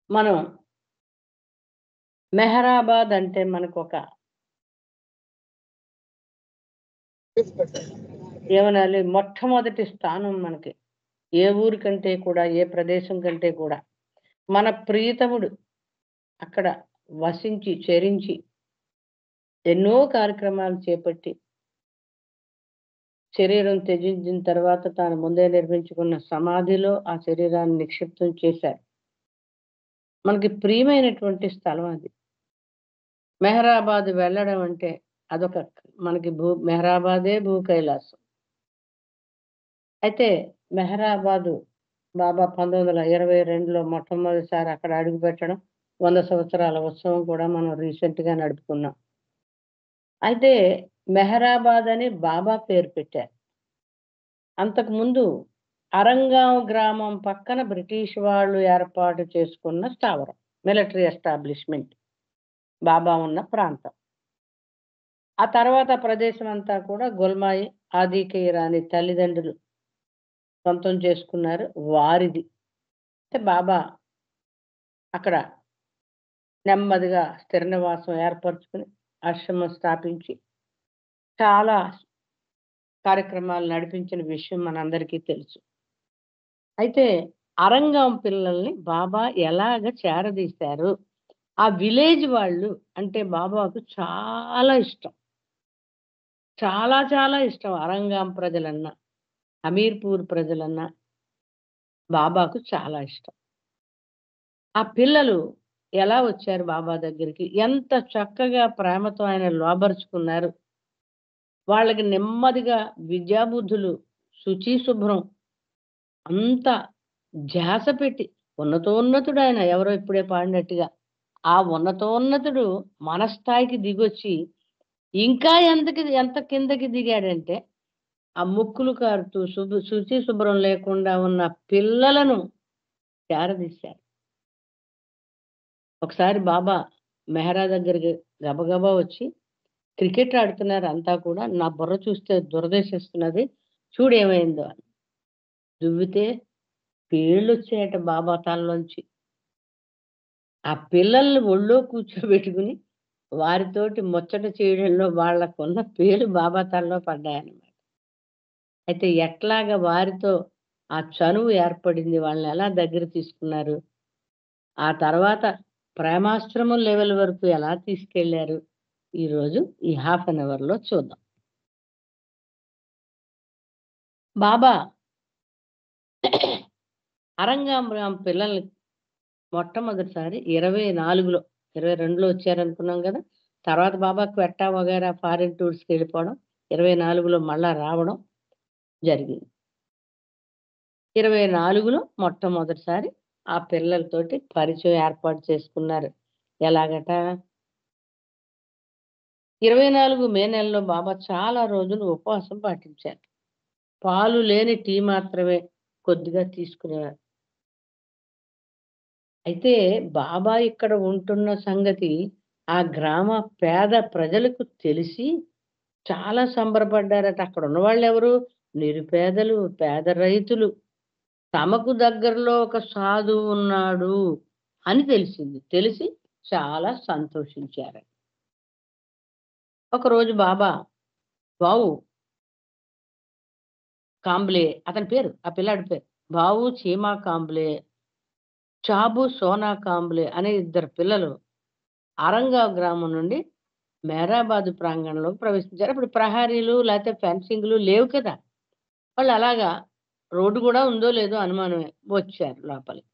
మనం మెహరాబాద్ అంటే మనకొక ఏమనాలి మొట్టమొదటి స్థానం మనకి. ఏ ఊరు కంటే కూడా, ఏ ప్రదేశం కంటే కూడా. మన ప్రియతముడు అక్కడ వసించి, చెరించి ఎన్నో కార్యక్రమాలు చేపట్టి, శరీరం త్యజించిన తర్వాత తాను ముందే నిర్మించుకున్న సమాధిలో ఆ శరీరాన్ని నిక్షిప్తం చేశారు. మనకి ప్రియమైనటువంటి స్థలం అది. మెహరాబాద్ వెళ్ళడం అంటే అదొక మనకి మెహరాబాదే భూ కైలాసం. అయితే మెహరాబాదు బాబా 1922లో మొట్టమొదటిసారి అక్కడ అడుగుపెట్టడం, 100 సంవత్సరాల ఉత్సవం కూడా మనం రీసెంట్‌గా నడుపుకున్నాం. అయితే మెహరాబాద్ అని బాబా పేరు పెట్టారు. అంతకుముందు అరంగాం గ్రామం పక్కన బ్రిటిష్ వాళ్ళు ఏర్పాటు చేసుకున్న స్థావరం. మిలిటరీ ఎస్టాబ్లిష్‌మెంట్ బాబా ఉన్న ప్రాంతం. ఆ తర్వాత ప్రదేశం అంతా కూడా గుల్మాయి, ఆదికే ఇరానీ తల్లిదండ్రులు సొంతం చేసుకున్నారు. వారిది. అయితే బాబా అక్కడ నెమ్మదిగా స్థిర నివాసం ఏర్పరుచుకొని, ఆశ్రమం స్థాపించి, చాలా కార్యక్రమాలు నడిపించిన విషయం మనందరికీ తెలుసు. అయితే అరంగాం పిల్లల్ని బాబా ఎలాగ చేరదీశారు? ఆ విలేజ్ వాళ్ళు అంటే బాబాకు చాలా ఇష్టం. చాలా చాలా ఇష్టం అరంగాం ప్రజలన్నా, హమీర్పూర్ ప్రజలన్నా బాబాకు చాలా ఇష్టం. ఆ పిల్లలు ఎలా వచ్చారు బాబా దగ్గరికి? ఎంత చక్కగా ప్రేమతో ఆయన లోబరుచుకున్నారు. వాళ్ళకి నెమ్మదిగా విద్యాబుద్ధులు, శుచి, శుభ్రం అంతా ధ్యాస పెట్టి ఉన్నతోన్నతుడాయన ఎవరో ఇప్పుడే పాడినట్టుగా. ఆ ఉన్నతోన్నతుడు మన స్థాయికి దిగొచ్చి ఇంకా ఎంత కిందకి దిగాడంటే, ఆ ముక్కులు కారుతూ శుచి, శుభ్రం లేకుండా ఉన్న పిల్లలను చేరదీశారు. ఒకసారి బాబా మెహరా దగ్గరికి గబగబా వచ్చి క్రికెట్ ఆడుతున్నారు అంతా కూడా. నా బుర్ర చూస్తే దురదేశిస్తున్నది. చూడేమైందో అని. దువ్వితే పేళ్ళొచ్చాయట బాబా తలలోంచి. ఆ పిల్లల్ని ఒళ్ళో కూర్చోబెట్టుకుని వారితోటి ముచ్చట చేయడంలో వాళ్ళకున్న పేలు బాబా తలలో పడ్డాయన్నమాట. అయితే ఎట్లాగా వారితో ఆ చనువు ఏర్పడింది. వాళ్ళని ఎలా దగ్గర తీసుకున్నారు. ఆ తర్వాత ప్రేమాశ్రమం లెవెల్ వరకు ఎలా తీసుకెళ్లారు. ఈరోజు ఈ హాఫ్ అన్ అవర్‌లో చూద్దాం. బాబా అరంగాం పిల్లల్ని మొట్టమొదటిసారి 24లో 22లో వచ్చారనుకున్నాం గదా! తర్వాత బాబా క్వెట్టా వగైరా ఫారిన్ టూర్స్‌కెళ్ళిపోవడం. 24లో మళ్ళా రావడం జరిగింది. 24లో మొట్టమొదటిసారి ఆ పిల్లలతోటి పరిచయం ఏర్పాటు చేసుకున్నారు. ఎలాగట 24 మే నెలలో బాబా చాలా రోజులు ఉపవాసం పాటించారు. పాలు లేని టీ మాత్రమే కొద్దిగా తీసుకునేవారు. అయితే బాబా ఇక్కడ ఉంటున్న సంగతి ఆ గ్రామ పేద ప్రజలకు తెలిసి చాలా సంబరపడ్డారట. అక్కడ ఉన్నవాళ్ళెవరు? నిరుపేదలు, పేద రైతులు. తమకు దగ్గరలో ఒక సాధువు ఉన్నాడు అని తెలిసింది. తెలిసి చాలా సంతోషించారు. ఒకరోజు బాబా బావు కాంబ్లే అతని పేరు. ఆ పిల్లాడి పేరు. బావు చీమా కాంబ్లే, చాబు సోనా కాంబ్లే అనే ఇద్దరు పిల్లలు ఆరంగావ్ గ్రామం నుండి మేరాబాద్ ప్రాంగణంలోకి ప్రవేశించారు. అప్పుడు ప్రహరీలు లేతే ఫెన్సింగ్‌లు లేవు కదా! వాళ్ళు అలాగా రోడ్డు గూడా ఉందో లేదో అనుమానమే. వచ్చారు లోపలికి.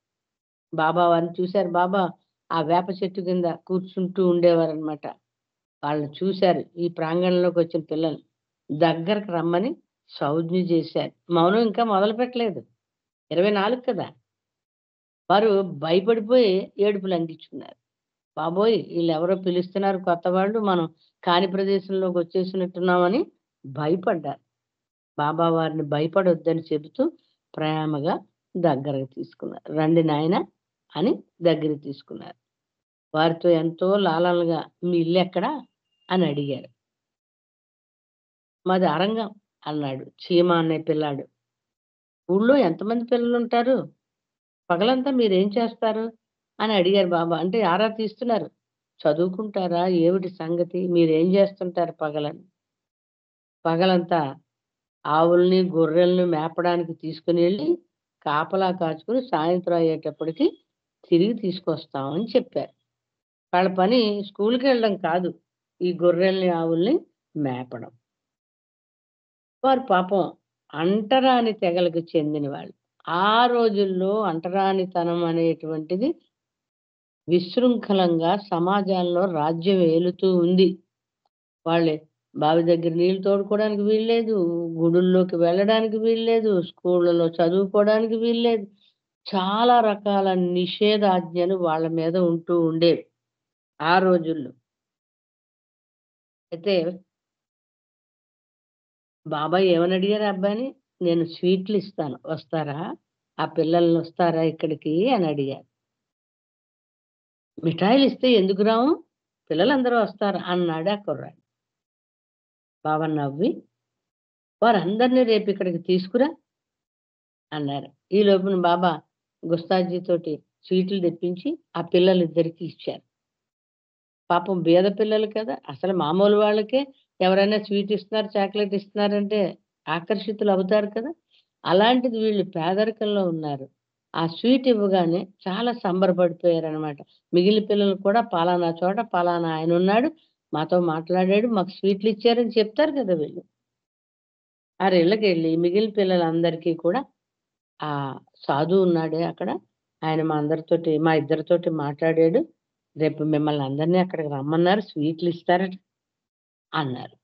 బాబా వారిని చూసారు. బాబా ఆ వేప చెట్టు కింద కూర్చుంటూ ఉండేవారనమాట. వాళ్ళని చూసారు. ఈ ప్రాంగణంలోకొచ్చిన పిల్లల్ని. దగ్గరకు రమ్మని సౌజ్ఞ చేశారు. మౌనం ఇంకా మొదలుపెట్టలేదు. 24 కదా! వారు భయపడిపోయి ఏడుపులు అంటించుకున్నారు. బాబోయ్! ఈళ్ళెవరో పిలుస్తున్నారు కొత్త వాళ్ళు. మనం కాని ప్రదేశంలోకొచ్చేసినట్టున్నామని భయపడ్డారు. బాబా వారిని భయపడొద్దని చెబుతూ ప్రేమగా దగ్గరకి తీసుకున్నారు. "రండి నాయనా" అని దగ్గరికి తీసుకున్నారు. వారితో ఎంతో లాలనగా "మీ ఇల్లెక్కడ?" అని అడిగారు. "మాది అరంగం" అన్నాడు చీమ అనే పిల్లాడు. "ఊళ్ళో ఎంతమంది పిల్లలుంటారు? పగలంతా మీరేం చేస్తారు?" అని అడిగారు బాబా. అంటే ఆరా తీస్తున్నారు. చదువుకుంటారా? ఏమిటి సంగతి? మీరేం జేస్తుంటారు పగలని? పగలంతా ఆవుల్ని, గొర్రెల్ని మేపడానికి తీసుకొనెళ్ళి, కాపలా కాచుకొని సాయంత్రం అయ్యేటప్పటికి తిరిగి తీసుకొస్తాం అని చెప్పారు. వాళ్ళ పని స్కూలుకెళ్ళడం కాదు. ఈ గొర్రెల్ని, ఆవుల్ని మేపడం. వారు పాపం అంటరాని తెగలకు చెందిన వాళ్ళు. ఆ రోజుల్లో అంటరానితనం అనేటువంటిది విశృంఖలంగా సమాజంలో రాజ్యం ఏలుతూ ఉంది. వాళ్ళే బావి దగ్గర నీళ్ళు తోడుకోవడానికి వీల్లేదు. గుడుల్లోకి వెళ్ళడానికి వీల్లేదు. స్కూళ్ళలో చదువుకోవడానికి వీల్లేదు. చాలా రకాల నిషేధాజ్ఞలు వాళ్ళ మీద ఉంటూ ఉండేవి ఆ రోజుల్లో. అయితే బాబాయ్ ఏమని అడిగారు ఆ అబ్బాయిని? "నేను స్వీట్‌లిస్తాను. వస్తారా? ఆ పిల్లలనొస్తారా ఇక్కడికి?" అని అడిగారు. "మిఠాయిలిస్తే ఎందుకు రాము? పిల్లలందరూ వస్తారు" అన్నాడు ఆ కుర్రాడు. బావ నవ్వి, "వారందరిని రేపిక్కడికి తీసుకురా" అన్నారు. ఈ లోపున బాబా గుస్తాజీ తోటి స్వీట్లు తెప్పించి ఆ పిల్లలిద్దరికీ ఇచ్చారు. పాపం బీద పిల్లలు కదా! అసలు మామూలు వాళ్ళకే ఎవరైనా స్వీట్ ఇస్తున్నారు, చాక్లెట్ ఇస్తున్నారంటే ఆకర్షితులవుతారు కదా! అలాంటిది వీళ్ళు పేదరికంలో ఉన్నారు. ఆ స్వీట్ ఇవ్వగానే చాలా సంబరపడిపోయారనమాట. మిగిలిన పిల్లలు కూడా పలానా చోట పలానా ఆయనున్నాడు. మాతో మాట్లాడాడు. మాకు స్వీట్లిచ్చారని చెప్తారు కదా వీళ్ళు. ఆరిళ్ళకెళ్ళి మిగిలిన పిల్లలందరికీ కూడా ఆ సాధువు ఉన్నాడే అక్కడ. ఆయన మా ఇద్దరితోటి మాట్లాడాడు. రేపు మిమ్మల్ని అందరిని అక్కడికి రమ్మన్నారు. స్వీట్లు ఇస్తారట అన్నారు.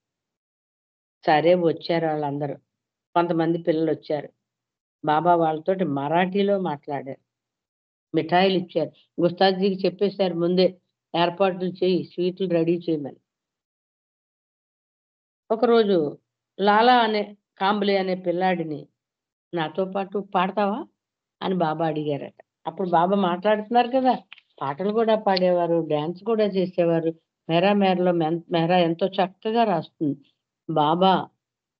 సరే వచ్చారు ఆళ్ళందరూ. కొంతమంది పిల్లలొచ్చారు. బాబా వాళ్ళతోటి మరాఠీలో మాట్లాడారు. మిఠాయిలిచ్చారు. గుస్తాజీకి చెప్పేసారు ముందే. ఏర్పాట్లు చెయ్యి. స్వీట్లు రెడీ చేయమని. ఒకరోజు లాలా అనే కాంబ్లే అనే పిల్లాడిని నాతో పాటు పాడతావా? అని బాబా అడిగారట. అప్పుడు బాబా మాట్లాడుతున్నారు కదా! పాటలు కూడా పాడేవారు. డాన్స్ కూడా చేసేవారు. 'మేరా మేరలో మెహరా' ఎంతో చక్కగా రాస్తుంది. బాబా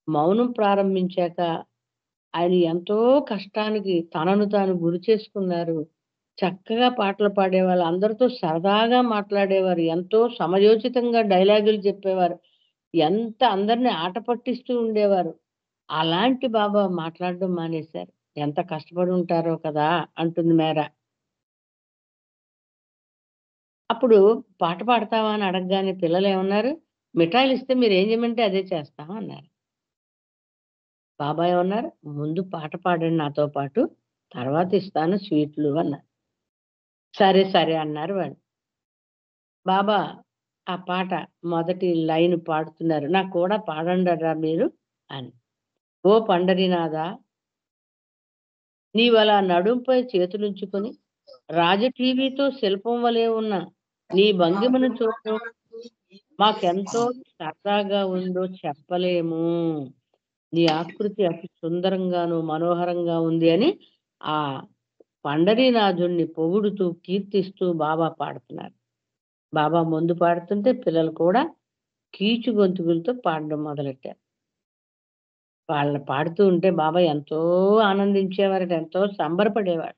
మౌనం ప్రారంభించాక ఆయన ఎంతో కష్టానికి తనను తాను గురి చేసుకున్నారు. చక్కగా పాటలు పాడేవాళ్ళు. అందరితో సరదాగా మాట్లాడేవారు. ఎంతో సమయోచితంగా డైలాగులు చెప్పేవారు. ఎంత అందరిని ఆట పట్టిస్తూ ఉండేవారు. అలాంటి బాబా మాట్లాడడం మానేశారు. ఎంత కష్టపడి ఉంటారో కదా! అంటుంది మేర. అప్పుడు పాట పాడతావా అని అడగగానే పిల్లలేమన్నారు? మిఠాయిలిస్తే మీరేం చేయమంటే అదే చేస్తాం అన్నారు. బాబా ఏమన్నారు? ముందు పాట పాడండి నాతో పాటు. తర్వాత ఇస్తాను స్వీట్లు అన్నారు. సరే, సరే అన్నారు వాళ్ళు. బాబా ఆ పాట మొదటి లైన్ పాడుతున్నారు. నాకు కూడా పాడండర్రా మీరు అని. ఓ పండరీనాథ నీవలా నడుంపై చేతులుంచుకొని రాజఠీవితో శిల్పం వలె ఉన్న నీ భంగిమను చూడడం మాకెంతో సరదాగా ఉందో చెప్పలేము. నీ ఆకృతి అతి సుందరంగాను, మనోహరంగా ఉంది అని ఆ పండరీనాథుడిని పొగుడుతూ, కీర్తిస్తూ బాబా పాడుతున్నారు. బాబా ముందు పాడుతుంటే పిల్లలు కూడా కీచు గొంతుకులతో పాడడం మొదలెట్టారు. వాళ్ళు పాడుతూ ఉంటే బాబా ఎంతో ఆనందించేవారట. ఎంతో సంబరపడేవారు.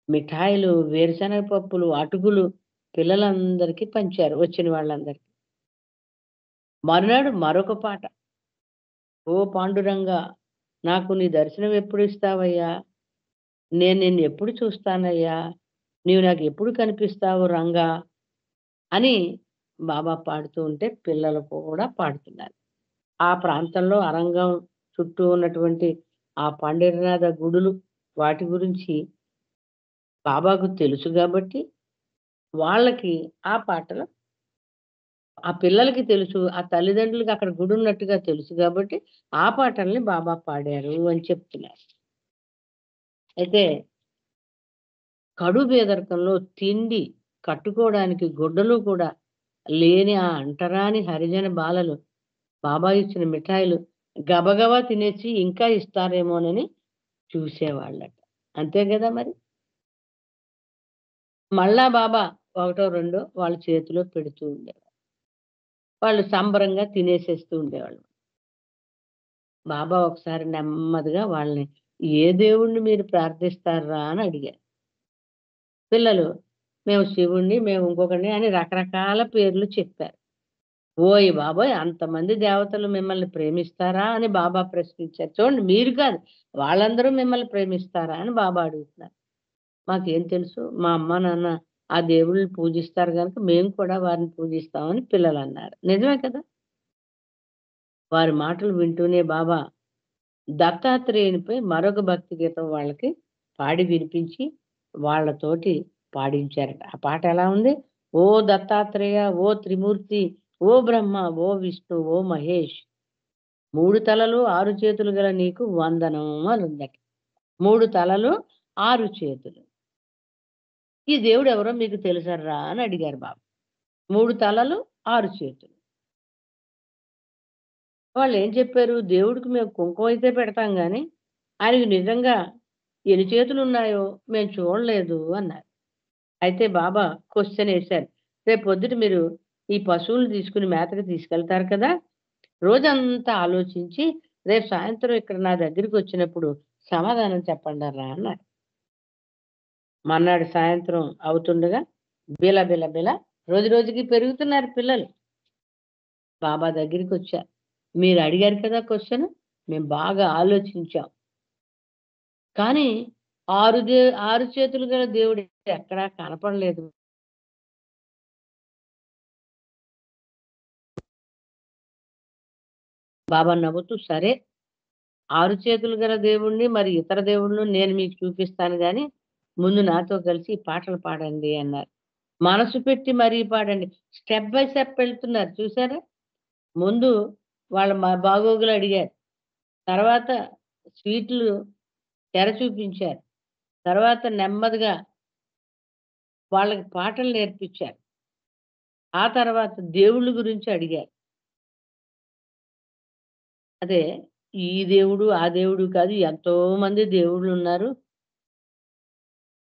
మిఠాయిలు, వేరుశనగ పప్పులు, అటుకులు పిల్లలందరికీ పంచారు వచ్చిన వాళ్ళందరికి. మరునాడు మరొక పాట. ఓ పాండురంగా నాకు నీ దర్శనం ఎప్పుడిస్తావయ్యా? నేను నిన్నెప్పుడు చూస్తానయ్యా? నీవు నాకెప్పుడు కనిపిస్తావు రంగా? అని బాబా పాడుతూ ఉంటే పిల్లలు కూడా పాడుతున్నారు. ఆ ప్రాంతంలో అరంగం చుట్టూ ఉన్నటువంటి ఆ పండరీనాథ గుడులు వాటి గురించి బాబాకు తెలుసు గాబట్టి వాళ్ళకి ఆ పాటలు ఆ పిల్లలకి తెలుసు. ఆ తల్లిదండ్రులకి అక్కడ గుడున్నట్టుగా తెలుసు గాబట్టి, ఆ పాటల్ని బాబా పాడారు అని చెప్తున్నారు. అయితే కడు పేదరికంలో తిండి, కట్టుకోవడానికి గుడ్డలు కూడా లేని ఆ అంటరాని హరిజన బాలలు బాబా ఇచ్చిన మిఠాయిలు గబగబా తినేసి ఇంకా ఇస్తారేమోనని చూసేవాళ్ళట. అంతే గదా మరి! మళ్ళా బాబా ఒకటో, రెండో వాళ్ళ చేతిలో పెడుతూ ఉండేవారు. వాళ్ళు సంబరంగా తినేసేస్తూ ఉండేవాళ్ళు. బాబా ఒకసారి నెమ్మదిగా వాళ్ళని, "ఏ దేవుడిని మీరు ప్రార్థిస్తార్రా?" అని అడిగారు. పిల్లలు మేము శివుడిని, మేము ఇంకొకడిని అని రకరకాల పేర్లు చెప్పారు. ఓయ్ బాబోయ్! అంతమంది దేవతలు మిమ్మల్ని ప్రేమిస్తారా? అని బాబా ప్రశ్నించారు. చూడండి మీరు కాదు, వాళ్ళందరూ మిమ్మల్ని ప్రేమిస్తారా? అని బాబా అడుగుతున్నారు. మాకేం తెలుసు? మా అమ్మ, నాన్న ఆ దేవుళ్ళని పూజిస్తారు గనుక మేము కూడా వారిని పూజిస్తామని పిల్లలన్నారు. నిజమే కదా! వారి మాటలు వింటూనే బాబా దత్తాత్రేయునిపై మరొక భక్తి గీతం వాళ్ళకి పాడి వినిపించి, వాళ్ళతోటి పాడించారట. ఆ పాట ఎలా ఉంది? ఓ దత్తాత్రేయ, ఓ త్రిమూర్తి, ఓ బ్రహ్మ, ఓ విష్ణు, ఓ మహేష్, 3 తలలు 6 చేతులు గల నీకు వందనం అనుందట. 3 తలలు 6 చేతులు. ఈ దేవుడెవరో మీకు తెలుసర్రా అని అడిగారు బాబా. 3 తలలు 6 చేతులు. వాళ్ళేం చెప్పారు? దేవుడికి మేము కుంకుమ అయితే పెడతాం గానీ, ఆయనకి నిజంగా ఎన్ని చేతులున్నాయో మేము చూడలేదు అన్నారు. అయితే బాబా క్వెషనేశారు. రేపొద్దుట మీరు ఈ పశువులను తీసుకొని మేతకి తీసుకెళ్తారు కదా! రోజంతా ఆలోచించి రేపు సాయంత్రం ఇక్కడ నా దగ్గరికొచ్చినప్పుడు సమాధానం చెప్పండర్రా అన్నారు. మర్నాడు సాయంత్రం అవుతుండగా బిల బిల బిల రోజు రోజుకి పెరుగుతున్నారు పిల్లలు. బాబా దగ్గరికొచ్చారు. మీరు అడిగారు కదా క్వెషన్. మేము బాగా ఆలోచించాం. కానీ 6 చేతులు గల దేవుడు ఎక్కడా కనపడలేదు. బాబా నవ్వుతూ సరే, 6 చేతులు గల దేవుడిని మరి ఇతర దేవుళ్ళు నేను మీకు చూపిస్తాను గానీ, ముందు నాతో కలిసి ఈ పాటలు పాడండి అన్నారు. మనసు పెట్టి మరీ పాడండి. స్టెప్ బై స్టెప్ వెళ్తున్నారు చూసారా? ముందు వాళ్ళ బాగోగులు అడిగారు. తర్వాత స్వీట్లు తెర చూపించారు. తర్వాత నెమ్మదిగా వాళ్ళకి పాటలు నేర్పించారు. ఆ తర్వాత దేవుళ్ళ గురించి అడిగారు. అదే ఈ దేవుడు, ఆ దేవుడు కాదు ఎంతో మంది దేవుళ్ళున్నారు.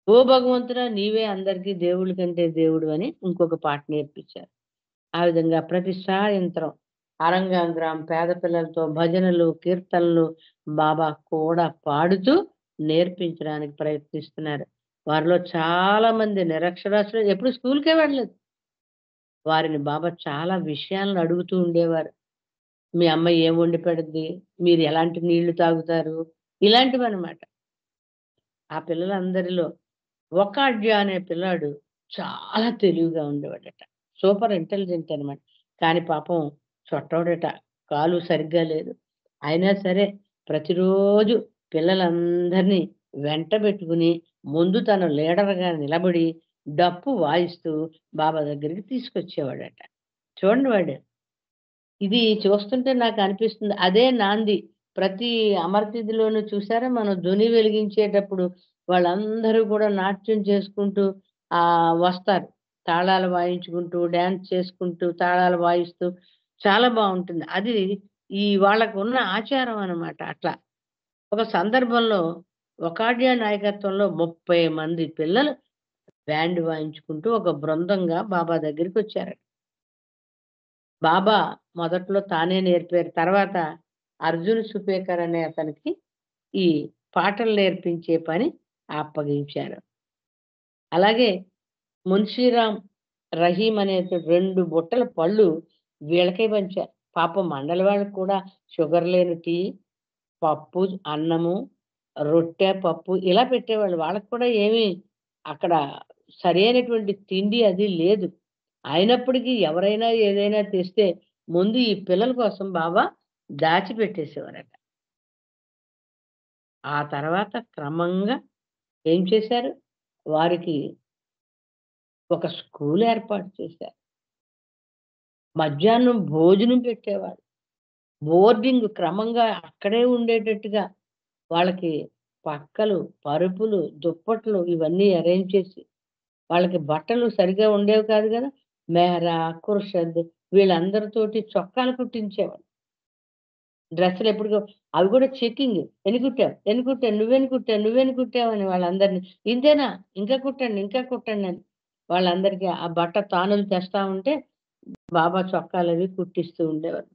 ఓ భగవంతుడా! నీవే అందరికీ దేవుళ్ళ కంటే దేవుడు అని ఇంకొక పాట నేర్పించారు. ఆ విధంగా ప్రతి సాయంత్రం అరంగాంగ్రాం పేద పిల్లలతో భజనలు, కీర్తనలు బాబా కూడా పాడుతూ నేర్పించడానికి ప్రయత్నిస్తున్నారు. వారిలో చాలా మంది నిరక్షరాస్యులు ఎప్పుడు స్కూలుకే వెళ్ళలేదు. వారిని బాబా చాలా విషయాలను అడుగుతూ ఉండేవారు. మీ అమ్మ ఏం వండి పెడుద్ది? మీరు ఎలాంటి నీళ్లు తాగుతారు? ఇలాంటివన్నమాట. ఆ పిల్లలందరిలో ఒకాడ్య అనే పిల్లాడు చాలా తెలివిగా ఉండేవాడట. సూపర్ ఇంటెలిజెంట్ అనమాట. కానీ పాపం చొట్టోడట. కాలు సరిగ్గా లేదు. అయినా సరే ప్రతిరోజు పిల్లలందరినీ వెంటబెట్టుకుని ముందు తను లీడర్‌గా నిలబడి డప్పు వాయిస్తూ బాబా దగ్గరికి తీసుకొచ్చేవాడట. చూడండి వాడు. ఇది చూస్తుంటే నాకనిపిస్తుంది. అదే నాంది. ప్రతి అమరతిథిలోనూ చూసారా మనం ధ్వని వెలిగించేటప్పుడు వాళ్ళందరూ కూడా నాట్యం చేసుకుంటూ వస్తారు. తాళాలు వాయించుకుంటూ, డాన్స్ చేసుకుంటూ, తాళాలు వాయిస్తూ చాలా బావుంటుంది. అది ఈ వాళ్ళకున్న ఆచారం అన్నమాట అట్లా. ఒక సందర్భంలో ఒకాడియా నాయకత్వంలో 30 మంది పిల్లలు బ్యాండ్ వాయించుకుంటూ ఒక బృందంగా బాబా దగ్గరికొచ్చారట. బాబా మొదట్లో తానే నేర్పారు. తర్వాత అర్జున్ సుపేకర్ అనే అతనికి ఈ పాటలు నేర్పించే పని అప్పగించారు. అలాగే మున్షీరాం రహీం అనే 2 బుట్టల పళ్ళు వీళ్ళకే పంచారు. పాపం మండలి వాళ్ళకి కూడా షుగర్ లేని టీ, పప్పు, అన్నము, రొట్టె, పప్పు ఇలా పెట్టేవాళ్ళు. వాళ్ళకి కూడా ఏమి అక్కడ సరైనటువంటి తిండి అది లేదు. అయినప్పటికీ ఎవరైనా ఏదైనా తెస్తే ముందు ఈ పిల్లల కోసం బాబా దాచిపెట్టేసేవారట. ఆ తర్వాత క్రమంగా ఏం చేశారు? వారికి ఒక స్కూల్ ఏర్పాటు చేశారు. మధ్యాహ్నం భోజనం పెట్టేవారు. బోర్డింగ్ క్రమంగా అక్కడే ఉండేటట్టుగా వాళ్ళకి పక్కలు, పరుపులు, దుప్పట్లు ఇవన్నీ అరేంజ్ చేసి వాళ్ళకి బట్టలు సరిగ్గా ఉండేవి కాదు గదా! మెహరా, ఖుర్షద్ వీళ్ళందరితోటి చొక్కాలు కుట్టించేవాళ్ళు. డ్రెస్సులు ఎప్పటికో అవి కూడా చెకింగ్. ఎన్ని కుట్టావు? ఎన్ని కుట్టావు? నువ్వెన్ని కుట్టావు? నువ్వెన్ని కుట్టావని వాళ్ళందరిని. ఇంతేనా? ఇంకా కుట్టండి, ఇంకా కుట్టండి అని. వాళ్ళందరికీ ఆ బట్ట తానులు తెస్తా ఉంటే బాబా చొక్కాలవి కుట్టిస్తూ ఉండేవారు.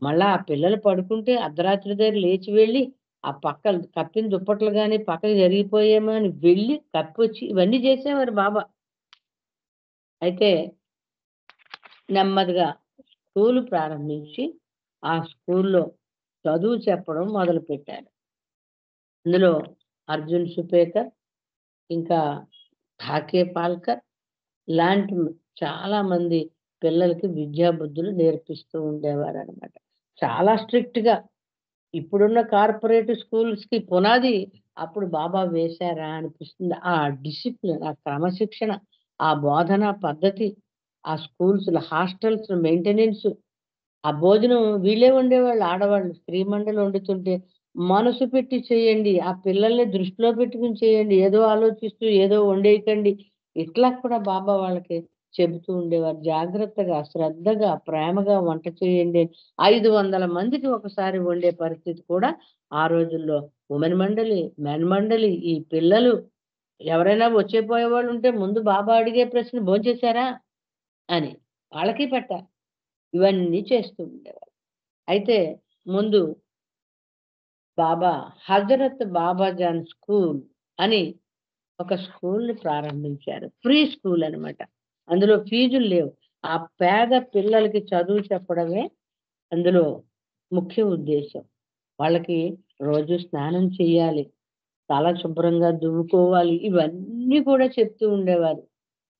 మళ్ళా ఆ పిల్లలు పడుకుంటే అర్ధరాత్రి దగ్గర లేచి వెళ్లి ఆ పక్కన కప్పిన దుప్పట్లు గాని, పక్కకి జరిగిపోయేమో అని వెళ్లి కప్పొచ్చి ఇవన్నీ చేసేవారు బాబా. అయితే నెమ్మదిగా స్కూలు ప్రారంభించి, ఆ స్కూల్లో చదువు చెప్పడం మొదలుపెట్టారు. ఇందులో అర్జున్ సుపేకర్, ఇంకా ఠాకే పాల్కర్ లాంటి చాలామంది పిల్లలకి విద్యా బుద్ధులు నేర్పిస్తూ ఉండేవారనమాట. చాలా స్ట్రిక్ట్‌గా ఇప్పుడున్న కార్పొరేట్ స్కూల్స్‌కి పునాది అప్పుడు బాబా వేశారా అనిపిస్తుంది. ఆ డిసిప్లిన్, ఆ క్రమశిక్షణ, ఆ బోధనా పద్ధతి, ఆ స్కూల్స్‌లో హాస్టల్స్ మెయింటెనెన్స్, ఆ భోజనం వీళ్ళే వండేవాళ్ళు ఆడవాళ్ళు. స్త్రీ మండలి వండుతుంటే మనసు పెట్టి చేయండి. ఆ పిల్లల్ని దృష్టిలో పెట్టుకొని చేయండి. ఏదో ఆలోచిస్తూ ఏదో వండేయకండి. ఇట్లా కూడా బాబా వాళ్ళకి చెబుతూ ఉండేవారు. జాగ్రత్తగా, శ్రద్ధగా, ప్రేమగా వంట చేయండి. 500 మందికి ఒకసారి వండే పరిస్థితి కూడా ఆ రోజుల్లో ఉమెన్ మండలి, మెన్ మండలి, ఈ పిల్లలు ఎవరైనా వచ్చే పోయేవాళ్ళుంటే ముందు బాబా అడిగే ప్రశ్న భోంచేశారా? అని. వాళ్ళకి పెట్టాలి. ఇవన్నీ చేస్తూ ఉండేవారు. అయితే ముందు బాబా హజరత్ బాబాజాన్ స్కూల్ అని ఒక స్కూల్‌ని ప్రారంభించారు. ఫ్రీ స్కూల్ అనమాట. అందులో ఫీజులు లేవు. ఆ పేద పిల్లలకి చదువు చెప్పడమే అందులో ముఖ్య ఉద్దేశ్యం. వాళ్ళకి రోజు స్నానం చేయాలి. తల శుభ్రంగా దువ్వుకోవాలి. ఇవన్నీ కూడా చెప్తూ ఉండేవారు.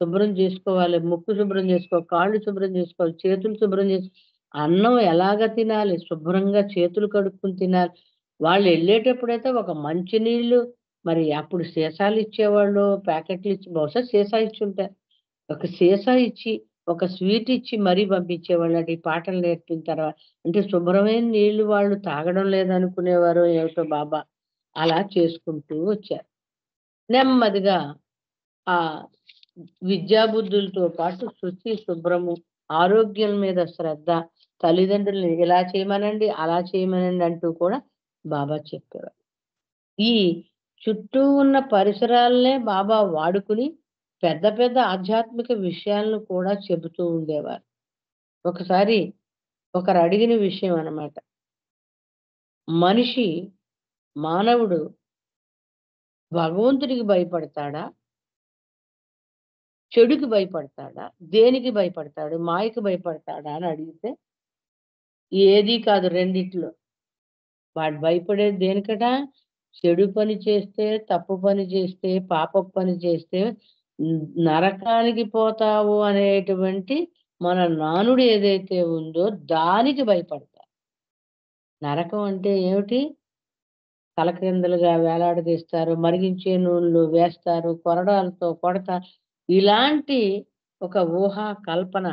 శుభ్రం జేసుకోవాలి. ముక్కు శుభ్రం జేసుకో, కాళ్ళు శుభ్రం జేసుకోవాలి, చేతులు శుభ్రం అన్నం ఎలాగ తినాలి, శుభ్రంగా చేతులు కడుక్కొని తినాలి. వాళ్ళెళ్ళేటప్పుడైతే ఒక మంచినీళ్ళు మరి అప్పుడు సీసాలిచ్చేవాళ్ళో, ప్యాకెట్లిచ్చి బహుశా సీసా ఇచ్చుంటారు. ఒక సీసా ఇచ్చి, ఒక స్వీట్ ఇచ్చి మరీ పంపించేవాళ్ళట ఈ పాఠాలు నేర్పిన తర్వాత. అంటే శుభ్రమైన నీళ్ళు వాళ్ళు తాగడం లేదనుకునేవారో ఏమిటో బాబా. అలా చేసుకుంటూ వచ్చారు. నెమ్మదిగా ఆ విద్యాబుద్ధులతో పాటు శుచి, శుభ్రము, ఆరోగ్యం మీద శ్రద్ధ, తల్లిదండ్రుల్ని ఇలా చేయమనండి, అలా చేయమనండి అంటూ కూడా బాబా చెప్పేవారు. ఈ చుట్టూ ఉన్న పరిసరాలనే బాబా వాడుకుని పెద్ద పెద్ద ఆధ్యాత్మిక విషయాలను కూడా చెబుతూ ఉండేవారు. ఒకసారి ఒకరు అడిగిన విషయం అన్నమాట. మనిషి, మానవుడు భగవంతుడికి భయపడతాడా? చెడుకి భయపడతాడా? దేనికి భయపడతాడు? మాయకి భయపడతాడా? అని అడిగితే, ఏదీ కాదు రెండిట్లో. వాడు భయపడేది దేనికట? చెడు పని చేస్తే, తప్పు పని చేస్తే, పాపపు పని చేస్తే నరకానికి పోతావు అనేటువంటి మన నానుడి ఏదైతే ఉందో దానికి భయపడతారు. నరకం అంటే ఏమిటి? తలక్రిందులుగా వేలాడదీస్తారు, మరిగించే నూనెలో వేస్తారు, కొరడాలతో కొడతారు. ఇలాంటి ఒక ఊహా కల్పన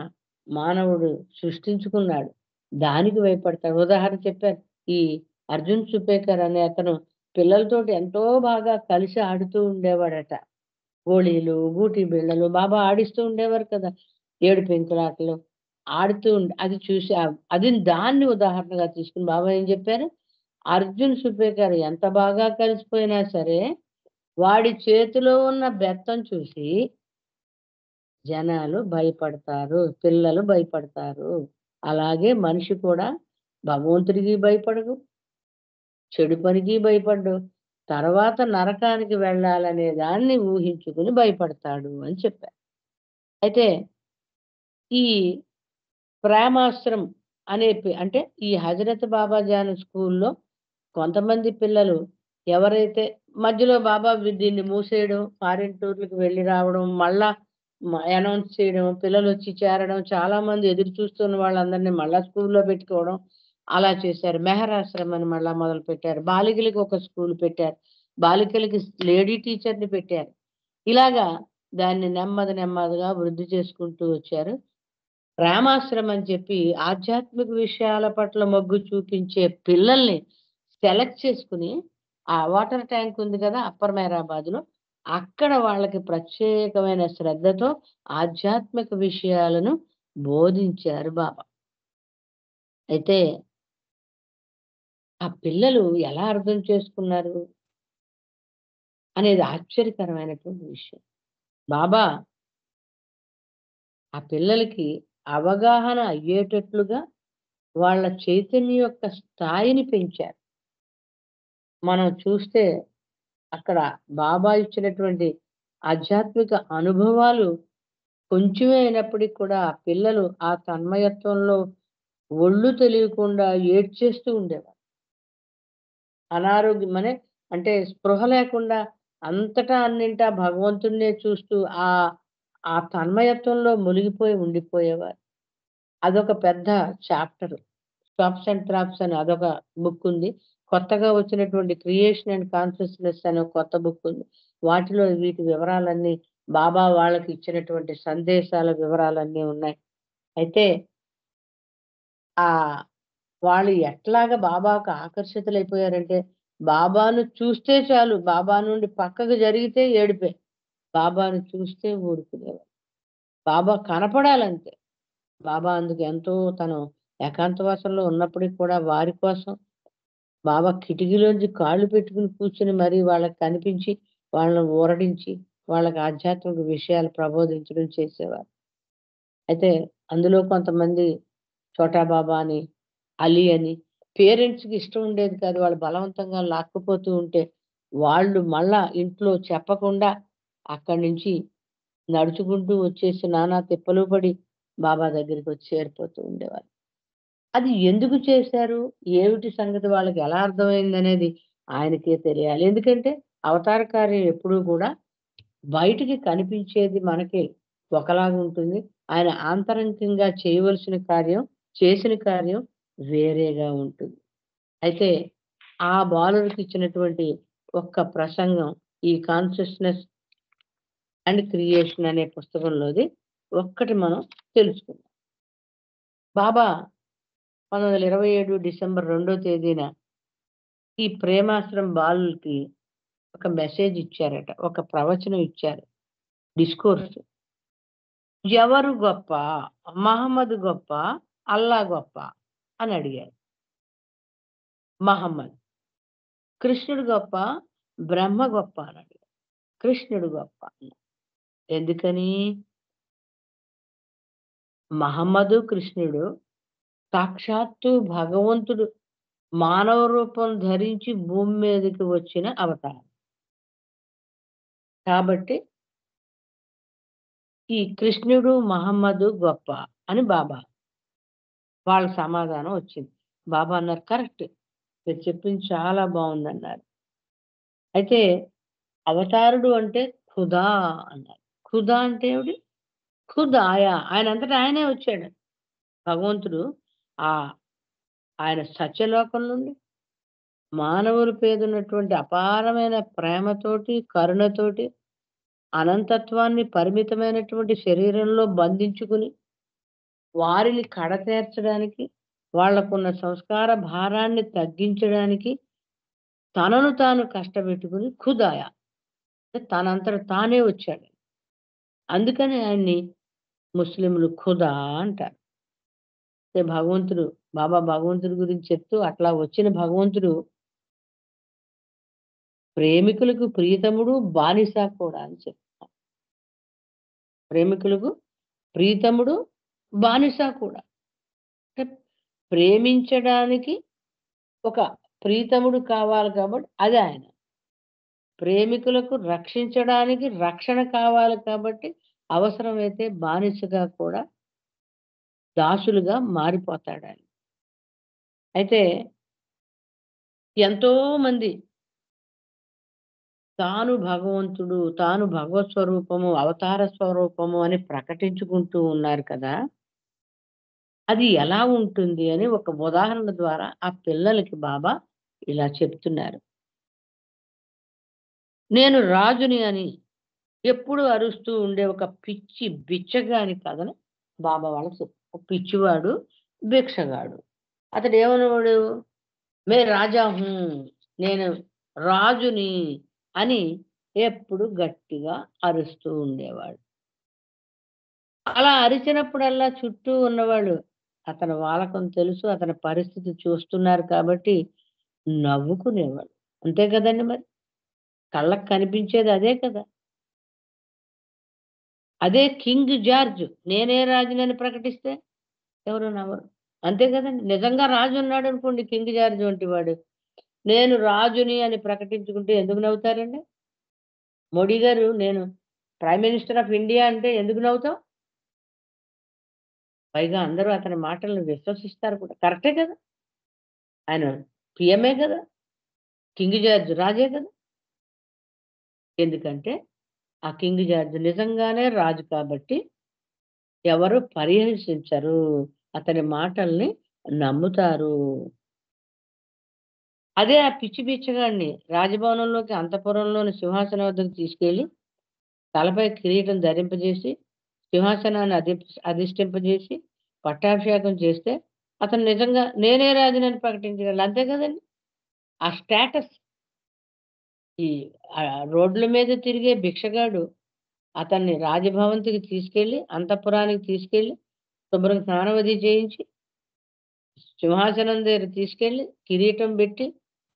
మానవుడు సృష్టించుకున్నాడు. దానికి భయపడతాడు. ఉదాహరణ చెప్పాను. ఈ అర్జున్ సుపేకర్ అనే అతను పిల్లలతోటి ఎంతో బాగా కలిసి ఆడుతూ ఉండేవాడట. గోళీలు, గూటి బిళ్ళలు బాబా ఆడిస్తూ ఉండేవారు కదా! ఏడు పెంకులాటలు ఆడుతూ అది చూసి అది దాన్ని ఉదాహరణగా తీసుకొని బాబా ఏం చెప్పారు? అర్జున్ సుపేకర్ ఎంత బాగా కలిసిపోయినా సరే, వాడి చేతిలో ఉన్న బెత్తం చూసి జనాలు భయపడతారు. పిల్లలు భయపడతారు. అలాగే మనిషి కూడా భగవంతుడికి భయపడడు, చెడు పనికి భయపడ్డు. తర్వాత నరకానికి వెళ్ళాలనే దాన్ని ఊహించుకొని భయపడతాడు అని చెప్పారు. అయితే ఈ ప్రేమాశ్రమ్ అనే అంటే ఈ హజరత్ బాబాజాన్ స్కూల్‌లో కొంతమంది పిల్లలు ఎవరైతే మధ్యలో బాబా దీన్ని మూసేయడం, ఫారిన్ టూర్‌లకి వెళ్లి రావడం, మళ్ళా అనౌన్స్ చేయడం, పిల్లలొచ్చి చేరడం, చాలామంది ఎదురు చూస్తున్న వాళ్ళందరినీ మళ్ళా స్కూల్‌లో పెట్టుకోవడం, అలా చేశారు. మెహర్ ఆశ్రమ్ అని మళ్ళా మొదలుపెట్టారు. బాలికలకి ఒక స్కూల్ పెట్టారు. బాలికలకి లేడీ టీచర్‌ని పెట్టారు. ఇలాగా దాన్ని నెమ్మదిగా వృద్ధి చేసుకుంటూ వచ్చారు. రామాశ్రమం అని చెప్పి ఆధ్యాత్మిక విషయాల పట్ల మొగ్గు చూపించే పిల్లల్ని సెలెక్ట్ చేసుకొని, ఆ వాటర్ ట్యాంక్ ఉంది కదా! అప్పర్ మేరాబాద్‌లో. అక్కడ వాళ్ళకి ప్రత్యేకమైన శ్రద్ధతో ఆధ్యాత్మిక విషయాలను బోధించారు బాబా. అయితే ఆ పిల్లలు ఎలా అర్థం చేసుకున్నారు అనేది ఆశ్చర్యకరమైనటువంటి విషయం. బాబా ఆ పిల్లలకి అవగాహన అయ్యేటట్లుగా వాళ్ళ చైతన్యం యొక్క స్థాయిని పెంచారు. మనం చూస్తే అక్కడ బాబా ఇచ్చినటువంటి ఆధ్యాత్మిక అనుభవాలు కొంచెమే అయినప్పటికి కూడా ఆ పిల్లలు ఆ తన్మయత్వంలో ఒళ్ళు తెలియకుండా ఏడ్చేస్తూ ఉండేవారు. అనారోగ్యం అంటే స్పృహ లేకుండా అంతటా అన్నింటా భగవంతుడినే చూస్తూ ఆ తన్మయత్వంలో మునిగిపోయి ఉండిపోయేవారు. అదొక పెద్ద చాప్టర్. 'స్టాప్స్ అండ్ ట్రాప్స్' అని అదొక బుక్ ఉంది. కొత్తగా వచ్చినటువంటి 'క్రియేషన్ అండ్ కాన్షియస్‌నెస్' అనే ఒక కొత్త బుక్ ఉంది. వాటిలో వీటి వివరాలన్నీ బాబా వాళ్ళకి ఇచ్చినటువంటి సందేశాల వివరాలన్నీ ఉన్నాయి. అయితే ఆహ్, వాళ్ళు ఎట్లాగా బాబాకు ఆకర్షితులైపోయారంటే, బాబాను చూస్తే చాలు, బాబా నుండి పక్కకు జరిగితే ఏడుపే. బాబాను చూస్తే ఊరుకునేవారు. బాబా కనపడాలంతే. బాబా అందుకు ఎంతో తను ఏకాంతవాసంలో ఉన్నప్పటికి కూడా వారి కోసం బాబా కిటికీలోంచి కాళ్ళు పెట్టుకుని కూర్చొని మరీ వాళ్ళకి కనిపించి, వాళ్ళని ఊరడించి, వాళ్ళకి ఆధ్యాత్మిక విషయాలు ప్రబోధించడం చేసేవారు. అయితే అందులో కొంతమంది చోటా బాబా అని, అలీ అని పేరెంట్స్‌కి ఇష్టం ఉండేది కాదు. వాళ్ళు బలవంతంగా లాక్కుపోతూ ఉంటే, వాళ్ళు మళ్ళా ఇంట్లో చెప్పకుండా అక్కడి నుంచి నడుచుకుంటూ వచ్చేసి నానా తిప్పలు పడి బాబా దగ్గరికొచ్చి చేరిపోతూ ఉండేవారు. అది ఎందుకు చేశారు? ఏమిటి సంగతి వాళ్ళకి ఎలా అర్థమైందనేది ఆయనకే తెలియాలి. ఎందుకంటే అవతార కార్యం ఎప్పుడూ కూడా బయటికి కనిపించేది మనకి ఒకలాగుంటుంది. ఆయన ఆంతరంగికంగా చేయవలసిన కార్యం, చేసిన కార్యం వేరేగా ఉంటుంది. అయితే ఆ బాలుడికిచ్చినటువంటి ఒక్క ప్రసంగం ఈ 'కాన్షియస్‌నెస్ అండ్ క్రియేషన్' అనే పుస్తకంలోది ఒక్కటి మనం తెలుసుకుందాం. బాబా 1927 డిసెంబర్ 2 తేదీన ఈ ప్రేమాశ్రమం బాలులకి ఒక మెసేజ్ ఇచ్చారట. ఒక ప్రవచనం ఇచ్చారు. డిస్కోర్స్. ఎవరు గొప్ప? మహమ్మద్ గొప్ప? అల్లా గొప్ప? అని అడిగారు. మహమ్మద్. కృష్ణుడు గొప్ప? బ్రహ్మ గొప్ప అని అడిగారు. కృష్ణుడు గొప్ప అన్నారు. ఎందుకని? మహమ్మదు, కృష్ణుడు సాక్షాత్తు భగవంతుడు మానవ రూపం ధరించి భూమి మీదకి వచ్చిన అవతారం. కాబట్టి ఈ కృష్ణుడు, మహమ్మదు గొప్ప అని బాబా. వాళ్ళ సమాధానం వచ్చింది. బాబా అన్నారు, "కరెక్ట్. మీరు చెప్పింది చాలా బావుందన్నారు." అయితే అవతారుడు అంటే ఖుదా అన్నారు. ఖుదా అంటే ఏమిటి? ఖుద్ ఆయా. ఆయనంతట ఆయనే వచ్చాడు. భగవంతుడు ఆహ్, ఆయన సత్యలోకం నుండి మానవుల మీదున్నటువంటి అపారమైన ప్రేమతోటి, కరుణతోటి, అనంతత్వాన్ని పరిమితమైనటువంటి శరీరంలో బంధించుకుని, వారిని కడతేర్చడానికి, వాళ్ళకున్న సంస్కార భారాన్ని తగ్గించడానికి తనను తాను కష్టపెట్టుకొని ఖుదాయ. తనంతట తానే వచ్చాడు. అందుకని ఆయన్ని ముస్లింలు ఖుదా అంటారు. భగవంతుడు బాబా భగవంతుడి గురించి చెప్తూ అట్లా వచ్చిన భగవంతుడు ప్రేమికులకు ప్రియతముడు, బానిస కూడా అని చెప్తారు. ప్రేమికులకు ప్రీతముడు, బానిస కూడా. అంటే ప్రేమించడానికి ఒక ప్రీతముడు కావాలి కాబట్టి అది ఆయన. ప్రేమికులకు రక్షించడానికి రక్షణ కావాలి కాబట్టి అవసరమైతే బానిసగా కూడా దాసులుగా మారిపోతాడాయన. అయితే ఎంతోమంది తాను భగవంతుడు, తాను భగవత్ స్వరూపము, అవతార స్వరూపము అని ప్రకటించుకుంటూ ఉన్నారు కదా! అది ఎలా ఉంటుంది అని ఒక ఉదాహరణ ద్వారా ఆ పిల్లలకి బాబా ఇలా చెప్తున్నారు. నేను రాజుని అని ఎప్పుడు అరుస్తూ ఉండే ఒక పిచ్చి బిచ్చగాని కథని బాబా వాళ్ళకి ఒక పిచ్చివాడు, భిక్షగాడు. అతడేమనేవాడు? మే రాజా హూ, నేను రాజుని అని ఎప్పుడు గట్టిగా అరుస్తూ ఉండేవాడు. అలా అరిచినప్పుడల్లా చుట్టూ ఉన్నవాళ్ళు అతని వాలకం తెలుసు. అతని పరిస్థితి చూస్తున్నారు కాబట్టి నవ్వుకునేవాళ్ళు. అంతే కదండీ మరి! కళ్ళకి కనిపించేది అదే కదా! అదే కింగ్ జార్జ్ నేనే రాజునని ప్రకటిస్తే ఎవరు నవ్వరు. అంతే కదండీ! నిజంగా రాజు ఉన్నాడనుకోండి కింగ్ జార్జ్ వంటి వాడు. నేను రాజుని అని ప్రకటించుకుంటే ఎందుకు నవ్వుతారండి? మోడీ గారు నేను ప్రైమ్ మినిస్టర్ ఆఫ్ ఇండియా అంటే ఎందుకు నవ్వుతాం? పైగా అందరూ అతని మాటలను విశ్వసిస్తారు కూడా. కరెక్టే కదా! ఆయన పీఎమే కదా! కింగ్ జార్జ్ రాజే కదా! ఎందుకంటే ఆ కింగ్ జార్జ్ నిజంగానే రాజు కాబట్టి ఎవరు పరిహసించరు. అతని మాటల్ని నమ్ముతారు. అదే ఆ పిచ్చి బిచ్చగాడిని రాజభవనంలోకి అంతఃపురంలోని సింహాసనం వద్దకు తీసుకెళ్ళి తలపై కిరీటం ధరింపజేసి, సింహాసనాన్ని అధిష్టింపజేసి, పట్టాభిషేకం చేస్తే, అతను నిజంగా నేనే రాజునని ప్రకటించగలడు. అంతే కదండీ! ఆ స్టేటస్ ఈ రోడ్ల మీద తిరిగే భిక్షగాడు అతన్ని రాజభవంతికి తీసుకెళ్ళి, అంతఃపురానికి తీసుకెళ్ళి, శుభ్రంగా స్నానం అది చేయించి, సింహాసనం దగ్గర తీసుకెళ్ళి, కిరీటం బెట్టి,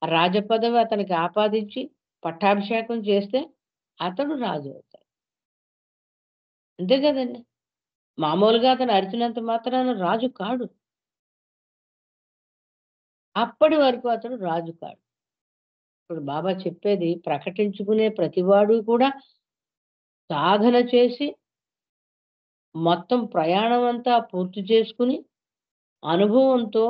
ఆ రాజపదవి అతనికి ఆపాదించి, పట్టాభిషేకం చేస్తే, అతడు రాజు అవుతాడు. అంతే కదండీ! మామూలుగా అతను అరిచినంత మాత్రాన రాజు కాడు. అప్పటి వరకు అతడు రాజు కాడు. ఇప్పుడు బాబా చెప్పేది ప్రకటించుకునే ప్రతివాడు కూడా సాధన చేసి, మొత్తం ప్రయాణం అంతా పూర్తి చేసుకొని, అనుభవంతో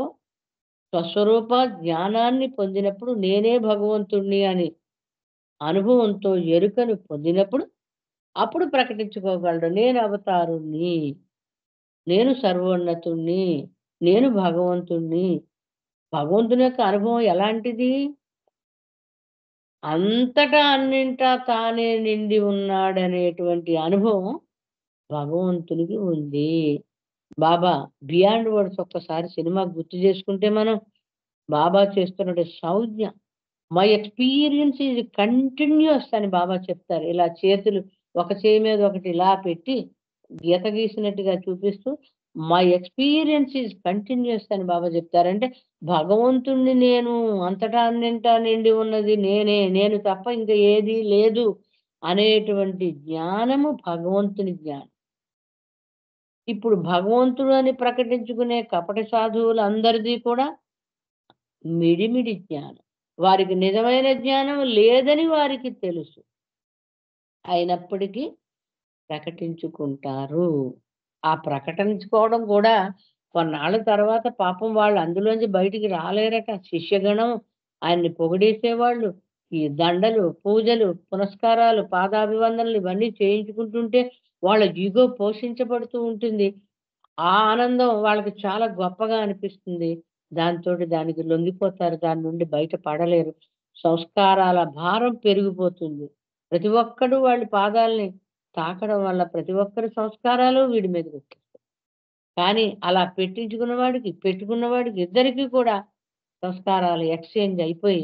స్వస్వరూప జ్ఞానాన్ని పొందినప్పుడు నేనే భగవంతుడిని అని అనుభవంతో ఎరుకను పొందినప్పుడు, అప్పుడు ప్రకటించుకోగలడు. నేను అవతారుణ్ణి, నేను సర్వోన్నతుడిని, నేను భగవంతుడిని. భగవంతుని యొక్క అనుభవం ఎలాంటిది? అంతటా అన్నింటా తానే నిండి ఉన్నాడనేటువంటి అనుభవం భగవంతునికి ఉంది. బాబా 'బియాండ్ వర్డ్స్' ఒక్కసారి సినిమా గుర్తు చేసుకుంటే మనం, బాబా చేస్తున్నటువంటి సంజ్ఞ మై ఎక్స్‌పీరియన్స్ ఈజ్ కంటిన్యూయస్ అని బాబా చెప్తారు. ఇలా చేతులు ఒక చేయి మీద ఒకటి ఇలా పెట్టి, గీత గీసినట్టుగా చూపిస్తూ, మై ఎక్స్‌పీరియన్స్ ఈజ్ కంటిన్యూయస్ అని బాబా చెప్తారు. అంటే భగవంతుడిని నేను, అంతటా అన్నింటా నిండి ఉన్నది నేనే, నేను తప్ప ఇంక ఏదీ లేదు అనేటువంటి జ్ఞానము భగవంతుని జ్ఞానం. ఇప్పుడు భగవంతుడు అని ప్రకటించుకునే కపట సాధువులందరిది కూడా మిడిమిడి జ్ఞానం. వారికి నిజమైన జ్ఞానం లేదని వారికి తెలుసు. అయినప్పటికీ ప్రకటించుకుంటారు. ఆ ప్రకటించుకోవడం కూడా కొన్నాళ్ళ తర్వాత పాపం వాళ్ళు అందులోంచి బయటికి రాలేరట. శిష్యగణం ఆయన్ని పొగిడేసేవాళ్ళు. ఈ దండలు, పూజలు, పునస్కారాలు, పాదాభివందనలు ఇవన్నీ చేయించుకుంటుంటే వాళ్ళ ఇగో పోషించబడుతూ ఉంటుంది. ఆ ఆనందం వాళ్ళకి చాలా గొప్పగా అనిపిస్తుంది. దానికి లొంగిపోతారు. దాని నుండి బయట పడలేరు. సంస్కారాల భారం పెరిగిపోతుంది. ప్రతి ఒక్కడు వాళ్ళ పాదాల్ని తాకడం వల్ల ప్రతి ఒక్కరి సంస్కారాలు వీడి మీదకొచ్చేస్తాయి. కానీ అలా పెట్టుకున్న వాడికి ఇద్దరికీ కూడా సంస్కారాలు ఎక్స్‌చేంజ్ అయిపోయి,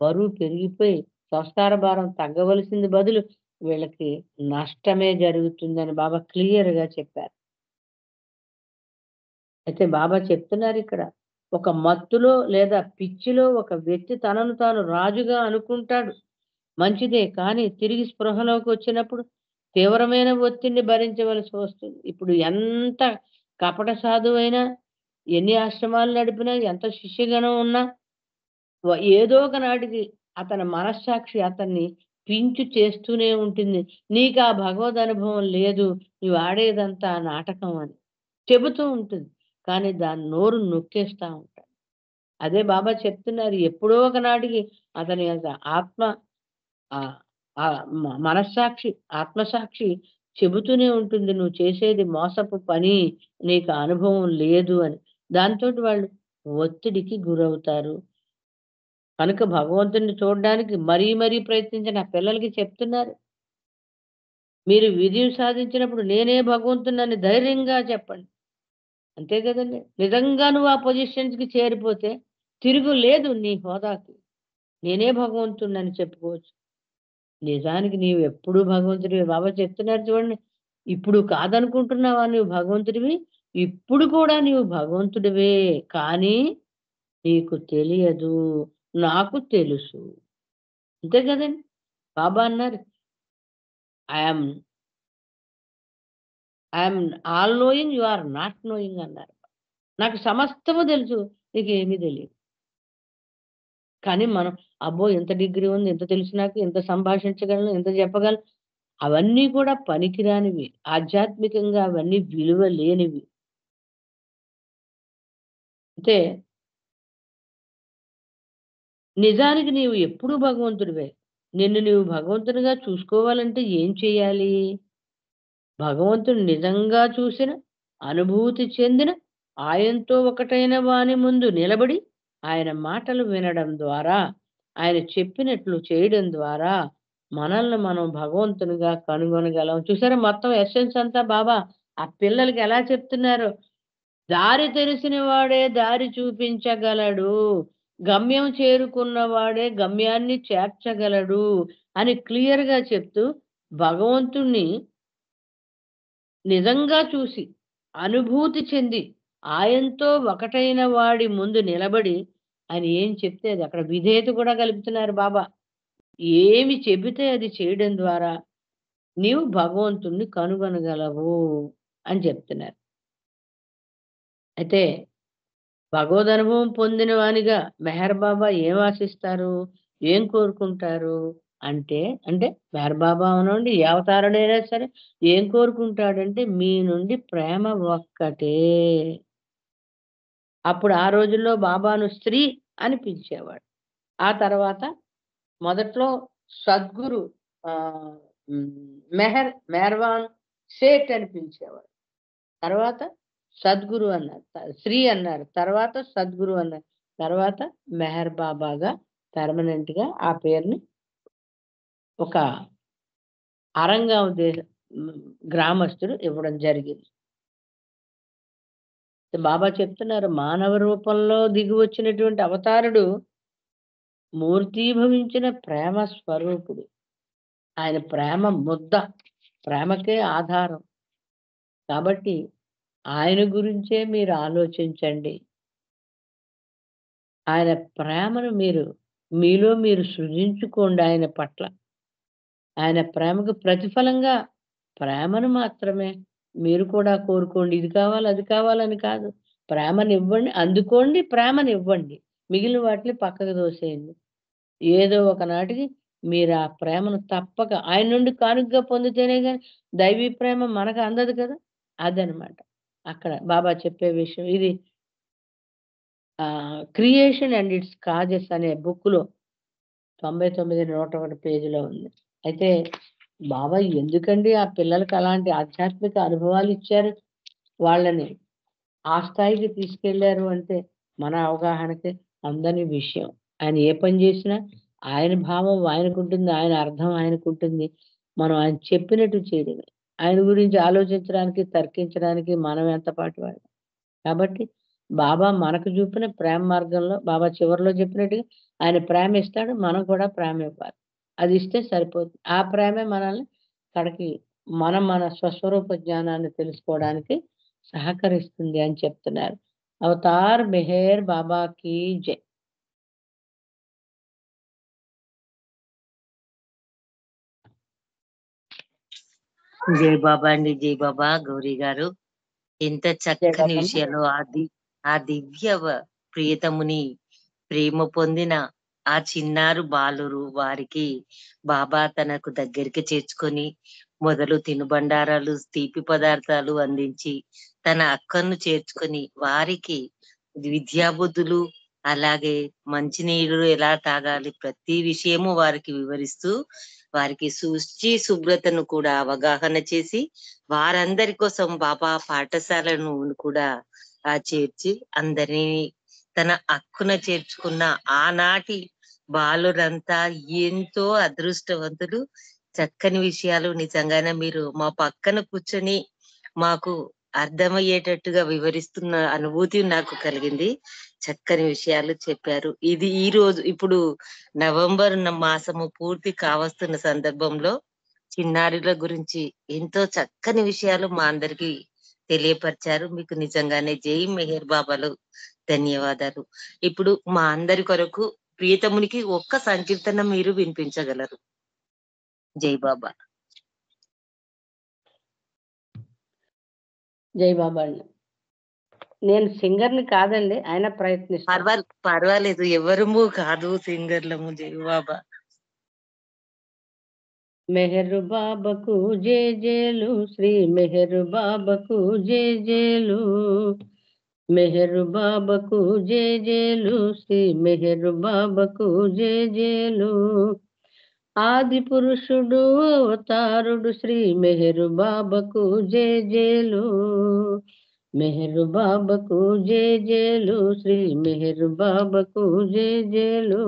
బరువు పెరిగిపోయి, సంస్కార భారం తగ్గవలసింది బదులు వీళ్ళకి నష్టమే జరుగుతుందని బాబా క్లియర్‌గా చెప్పారు. అయితే బాబా చెప్తున్నారిక్కడ. ఒక మత్తులో లేదా పిచ్చిలో ఒక వ్యక్తి తనను తాను రాజుగా అనుకుంటాడు. మంచిదే. కానీ తిరిగి స్పృహలోకొచ్చినప్పుడు తీవ్రమైన ఒత్తిడిని భరించవలసి వస్తుంది. ఇప్పుడు ఎంత కపట సాధువైనా, ఎన్ని ఆశ్రమాలు నడిపినా, ఎంత శిష్యగణం ఉన్నా ఏదో ఒక నాటికి అతని మనస్సాక్షి అతన్ని పించు చేస్తూనే ఉంటుంది. నీకా భగవద్ అనుభవం లేదు. నువ్వు ఆడేదంతా నాటకం అని. చెబుతూ ఉంటుంది. కానీ దాని నోరు నొక్కేస్తా ఉంటాడు. అదే బాబా చెప్తున్నారు. ఎప్పుడో ఒకనాటికి అతని యొక్క ఆత్మ ఆహ్, మనస్సాక్షి, ఆత్మసాక్షి చెబుతూనే ఉంటుంది. నువ్వు చేసేది మోసపు పని. నీకు అనుభవం లేదు అని. దాంతోటి వాళ్ళు ఒత్తిడికి గురవుతారు. కనుక భగవంతుడిని చూడడానికి మరీ మరీ ప్రయత్నించి నా పిల్లలకి చెప్తున్నారు. మీరు విజయం సాధించినప్పుడు నేనే భగవంతుడినని ధైర్యంగా చెప్పండి. అంతే గదండీ! నిజంగా నువ్వు ఆ పొజిషన్స్‌కి చేరిపోతే తిరుగులేదు నీ హోదాకి. నేనే భగవంతుడినని చెప్పుకోవచ్చు. నిజానికి నీవెప్పుడూ భగవంతుడివే. బాబా చెప్తున్నారు చూడండి. ఇప్పుడు కాదనుకుంటున్నావా నువ్వు భగవంతుడివి? ఇప్పుడు కూడా నీవు భగవంతుడివే. కానీ నీకు తెలియదు. నాకు తెలుసు. అంతే గదండీ! బాబా అన్నారు. I am I am all knowing. You are not knowing అన్నారు. నాకు సమస్తము తెలుసు. నీకేమీ తెలీదు. కానీ మనం అబ్బో! ఇంత డిగ్రీ ఉంది, ఇంత తెలుసు నాకు, ఇంత సంభాషించగలను, ఇంత చెప్పగలను. అవన్నీ కూడా పనికిరానివి. ఆధ్యాత్మికంగా అవన్నీ విలువ లేనివి. అంటే నిజానికి నీవు ఎప్పుడూ భగవంతుడివే. నిన్ను నీవు భగవంతుడిగా చూసుకోవాలంటే ఏం చేయాలి? భగవంతుడు నిజంగా చూసిన, అనుభూతి చెందిన, ఆయనతో ఒకటైన వాని ముందు నిలబడి, ఆయన మాటలు వినడం ద్వారా, ఆయన చెప్పినట్లు చేయడం ద్వారా, మనల్ని మనం భగవంతునిగా కనుగొనగలం. చూసారా మొత్తం ఎసెన్స్ అంతా బాబా ఆ పిల్లలకి ఎలా చెప్తున్నారో. దారి తెలిసిన వాడే దారి చూపించగలడు. గమ్యం చేరుకున్న వాడే గమ్యాన్ని చేర్చగలడు అని క్లియర్‌గా చెప్తూ భగవంతుడిని నిజంగా చూసి, అనుభూతి చెంది, ఆయనతో ఒకటైన వాడి ముందు నిలబడి, ఆయన ఏం చెప్తే అది అక్కడ విధేయత కూడా కలుపుతున్నారు బాబా. ఏమి చెబితే అది చేయడం ద్వారా నీవు భగవంతుడిని కనుగొనగలవు అని చెప్తున్నారు. అయితే భగవదనుభవం పొందిన వానిగా మెహర్ బాబా ఏం ఆశిస్తారు? ఏం కోరుకుంటారు? అంటే, అంటే మెహర్ బాబా అవనివ్వండి, ఏ అవతారుడైనా సరే ఏం కోరుకుంటాడంటే మీ నుండి ప్రేమ ఒక్కటే. అప్పుడు ఆ రోజుల్లో బాబాను స్త్రీ అని పిలిచేవాడు. ఆ తర్వాత మొదట్లో సద్గురు ఆహ్, హ్మ్. మెహర్వాన్ సేఠ్ అని పిలిచేవాడు. తర్వాత సద్గురు అన్నారు. శ్రీ అన్నారు. తర్వాత సద్గురు అన్నారు. తర్వాత మెహర్ బాబాగా పర్మనెంట్‌గా ఆ పేరుని ఒక అరంగాం హ్మ్. గ్రామస్తుడు ఇవ్వడం జరిగింది. బాబా చెప్తున్నారు మానవ రూపంలో దిగి వచ్చినటువంటి అవతారుడు మూర్తీభవించిన ప్రేమ స్వరూపుడు. ఆయన ప్రేమ ముద్ద. ప్రేమకే ఆధారం. కాబట్టి ఆయన గురించే మీరు ఆలోచించండి. ఆయన ప్రేమను మీలో మీరు సృజించుకోండి ఆయన పట్ల. ఆయన ప్రేమకు ప్రతిఫలంగా ప్రేమను మాత్రమే మీరు కూడా కోరుకోండి. ఇది కావాలి, అది కావాలని కాదు. ప్రేమనివ్వండి, అందుకోండి, ప్రేమనివ్వండి. మిగిలిన వాటిని పక్కకు తోసేయండి. ఏదో ఒకనాటికి మీరు ఆ ప్రేమను తప్పక ఆయన నుండి కానుకగా పొందితేనే గాని దైవీ ప్రేమ మనకు అందదు కదా! అదనమాట. అక్కడ బాబా చెప్పే విషయం. ఇది 'క్రియేషన్ అండ్ ఇట్స్ కాజెస్' అనే బుక్‌లో 99, 101 పేజీలో ఉంది. అయితే బాబా ఎందుకండి ఆ పిల్లలకి అలాంటి ఆధ్యాత్మిక అనుభవాలిచ్చారు? వాళ్ళని ఆ స్థాయికి తీసుకెళ్లారు అంటే, మన అవగాహనకి అందని విషయం. ఆయన ఏ పని జేసినా ఆయన భావం ఆయనకుంటుంది. ఆయన అర్థం ఆయనకుంటుంది. మనం ఆయన చెప్పినట్టు చేయడమే. ఆయన గురించి ఆలోచించడానికి, తర్కించడానికి మనం ఎంత పాటువాళ్ళం. కాబట్టి బాబా మనకు చూపిన ప్రేమ మార్గంలో బాబా చివరిలో చెప్పినట్టుగా ఆయన ప్రేమ ఇస్తాడు. మనం కూడా ప్రేమ ఇవ్వాలి. అది ఇస్తే సరిపోతుంది. ఆ ప్రేమే మనల్ని కడకి మన స్వస్వరూప జ్ఞానాన్ని తెలుసుకోవడానికి సహకరిస్తుంది అని చెప్తున్నారు. అవతార్ మెహర్ బాబా కీ జై. జై బాబా అండి. జై బాబా గౌరీ గారు. ఎంత జై చక్కని బాబా. విషయాలు ఆ దివ్య ప్రియతముని ప్రేమ పొందిన ఆ చిన్నారు బాలురు వారికి బాబా తనకు దగ్గరికి చేర్చుకొని మొదలు తినుబండారాలు తీపి పదార్థాలు అందించి తన అక్కను చేర్చుకొని వారికి విద్యాబుద్ధులు అలాగే మంచినీరు ఎలా తాగాలి ప్రతి విషయము వారికి వివరిస్తూ వారికి శుచి శుభ్రతను కూడా అవగాహన చేసి వారందరి కోసం బాబా పాఠశాలను కూడా చేర్చి అందరినీ తన హక్కున చేర్చుకున్న ఆనాటి బాలురంతా ఎంతో అదృష్టవంతులు. చక్కని విషయాలు నిజంగానే మీరు మా పక్కన కూర్చొని మాకు అర్థమయ్యేటట్టుగా వివరిస్తున్న అనుభూతి నాకు కలిగింది. చక్కని విషయాలు చెప్పారు. ఇది ఈ రోజు ఇప్పుడు నవంబర్ మాసము పూర్తి కావస్తున్న సందర్భంలో చిన్నారుల గురించి ఎంతో చక్కని విషయాలు మా అందరికి తెలియపరిచారు. మీకు నిజంగానే జై మెహర్ బాబాలు ధన్యవాదాలు. ఇప్పుడు మా అందరి కొరకు ప్రియతమునికి ఒక్క సంకీర్తన మీరు వినిపించగలరు. జై బాబా. జై బాబా అండి. నేను సింగర్‌ని కాదండి. అయినా ప్రయత్నిస్తా. పర్వాలేదు. ఎవరము కాదు సింగర్‌లము జయబాబా. మెహరు బాబాకు జేజేలు శ్రీ మెహరు బాబాకు జేజేలు. మెహరు బాబాకు జేజేలు శ్రీ మెహరు బాబాకు జేజేలు. ఆది పురుషుడు అవతారుడు శ్రీ మెహరు బాబాకు జేజేలు. మెహరు బాబాకు జేజేలు శ్రీ మెహరు బాబాకు జేజేలు.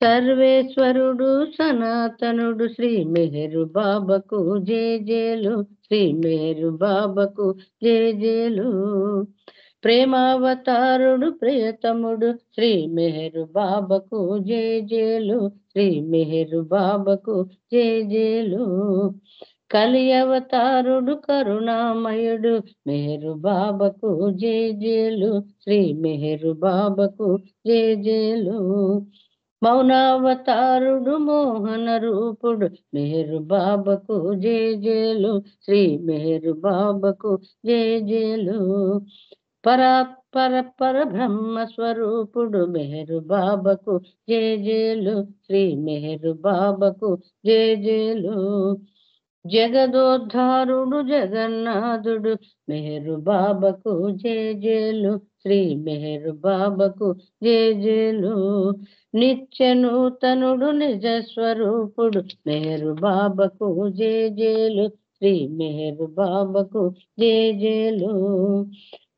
సర్వేశ్వరుడు సనాతనుడు శ్రీ మెహరు బాబాకు జేజేలు శ్రీ మెహరు బాబాకు జేజేలు. ప్రేమావతారుడు ప్రియతముడు శ్రీ మెహరు బాబాకు జేజేలు శ్రీ మెహరు బాబాకు జేజేలు. కలి అవతారుడు కరుణామయుడు మెహరు బాబాకు జేజేలు శ్రీ మెహరు బాబాకు జేజేలు. మౌనావతారుడు మోహన రూపుడు మెహరు బాబాకు జేజేలు శ్రీ మెహరు బాబాకు జేజేలు. పర బ్రహ్మ స్వరూపుడు మెహరు బాబాకు జేజేలు శ్రీ మెహరు బాబాకు జేజేలు. జగదోద్ధారుడు జగన్నాథుడు మెహరు బాబాకు జేజేలు శ్రీ మెహరు బాబాకు జేజేలు. నిత్య నూతనుడు నిజ స్వరూపుడు మెహరు బాబాకు జేజేలు శ్రీ మెహరు బాబాకు జేజేలు.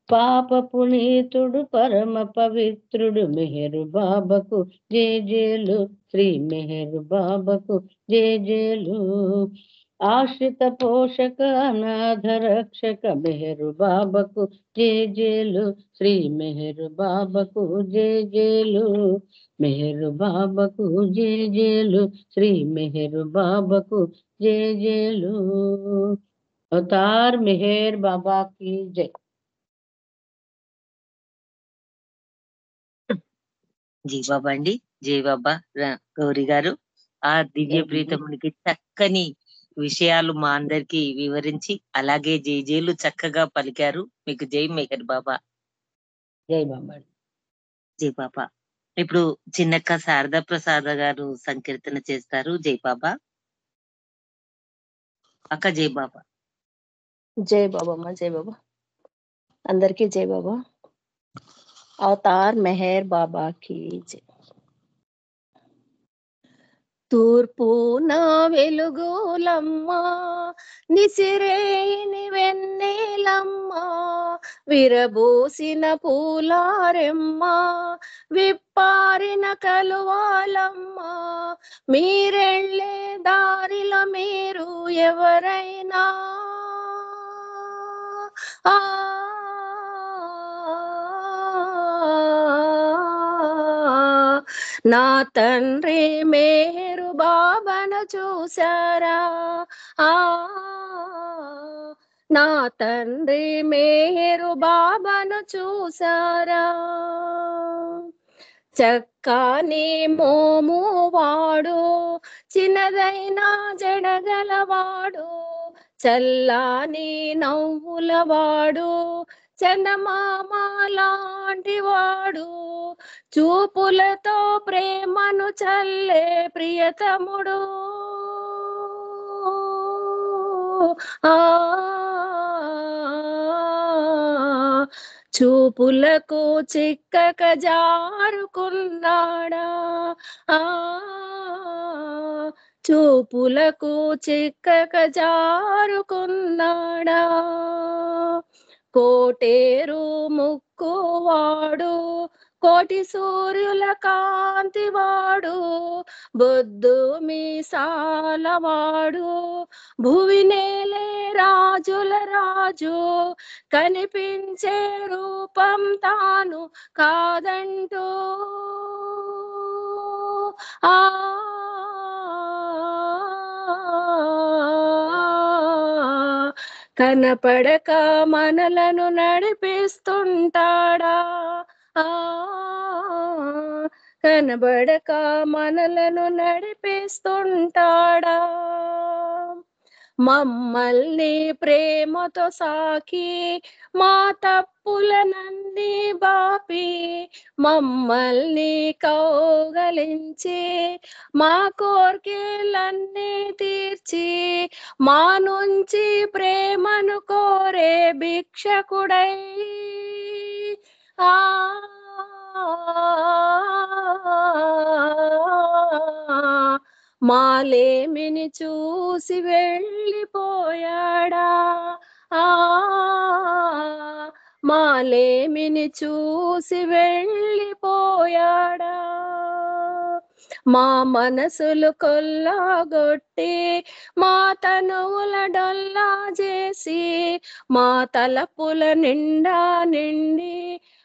పాప పునీతుడు పరమ పవిత్రుడు మెహరు బాబాకు జేజేలు శ్రీ మెహరు బాబాకు జేజేలు. ఆశ్రిత పోషక అనాథ రక్షక మెహరు బాబాకు జేజేలు శ్రీ మెహరు బాబాకు జేజేలు. మెహరు బాబాకు జేజేలు శ్రీ మెహరు బాబాకు జేజేలు. అవతార్ మెహర్ బాబా की जय. జై బాబా అండి. జై బాబా గౌరీ గారు. ఆ దివ్య ప్రీతమునికి చక్కని విషయాలు మా అందరికి వివరించి అలాగే జేజేలు చక్కగా పలికారు. మీకు జై మెహర్ బాబా. జై బాబా. జై బాబా. ఇప్పుడు చిన్నక్క శారదా ప్రసాద్ గారు సంకీర్తన చేస్తారు. జై బాబా. అక్క జై బాబా. జై బాబమ్మ. జై బాబా. అందరికీ జై బాబా. అవతార్ మెహర్ బాబా की జై. తూర్పు నా వెలుగులమ్మ నిసిరేని వెన్నెలమ్మ విరబూసిన పూలారెమ్మ విప్పారిన కలువాలమ్మ మీరెళ్ళే దారిలో మీరు ఎవరైనా ఆ నా తండ్రి మేరు బాబాను చూసారా ఆ నా తండ్రి మేరు బాబాను చూసారా చక్కని మోము వాడు చిన్నదైనా జడగలవాడు చల్లాని నవ్వులవాడు చందమామ లాంటి వాడు చూపులతో ప్రేమను చల్లే ప్రియతముడు ఆ చూపులకు చిక్కక జారుకున్నాడా ఆ చూపులకు చిక్కక జారుకున్నాడా కోటేరు ముక్కువాడు కోటి సూర్యుల కాంతివాడు బొద్దు మీసాలవాడు భువి నేలే రాజుల రాజు కనిపించే రూపం తాను కాదంటూ ఆ కనపడక మనలను నడిపిస్తుంటాడా ఆ కనబడక మనలను నడిపిస్తుంటాడా మమ్మల్ని ప్రేమతో సాకి మా తప్పులనన్నీ బాపి మమ్మల్ని కౌగలించి మా కోర్కెలన్నీ తీర్చి మా నుంచి ప్రేమను కోరే భిక్షకుడై ఆ మాలేమిని చూసి వెళ్ళిపోయాడా ఆ మాలేమిని చూసి వెళ్ళిపోయాడా మా మనసులు కొల్లగొట్టి మా తనువుల డొల్లా చేసి మా తలపుల నిండా నిండి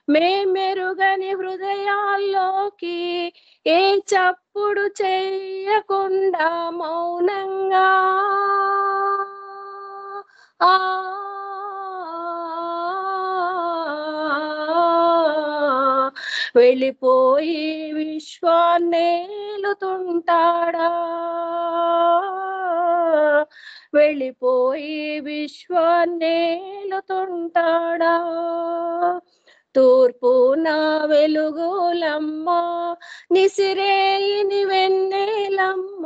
మేమెరుగని హృదయాల్లోకి ఏ చప్పుడు చెయ్యకుండా మౌనంగా ఆ వెళ్ళిపోయి విశ్వాన్నేలుతుంటాడా వెళ్ళిపోయి విశ్వాన్నేలుతుంటాడా తూర్పు నా వెలుగులమ్మ నిసిరేయిని వెన్నెలమ్మ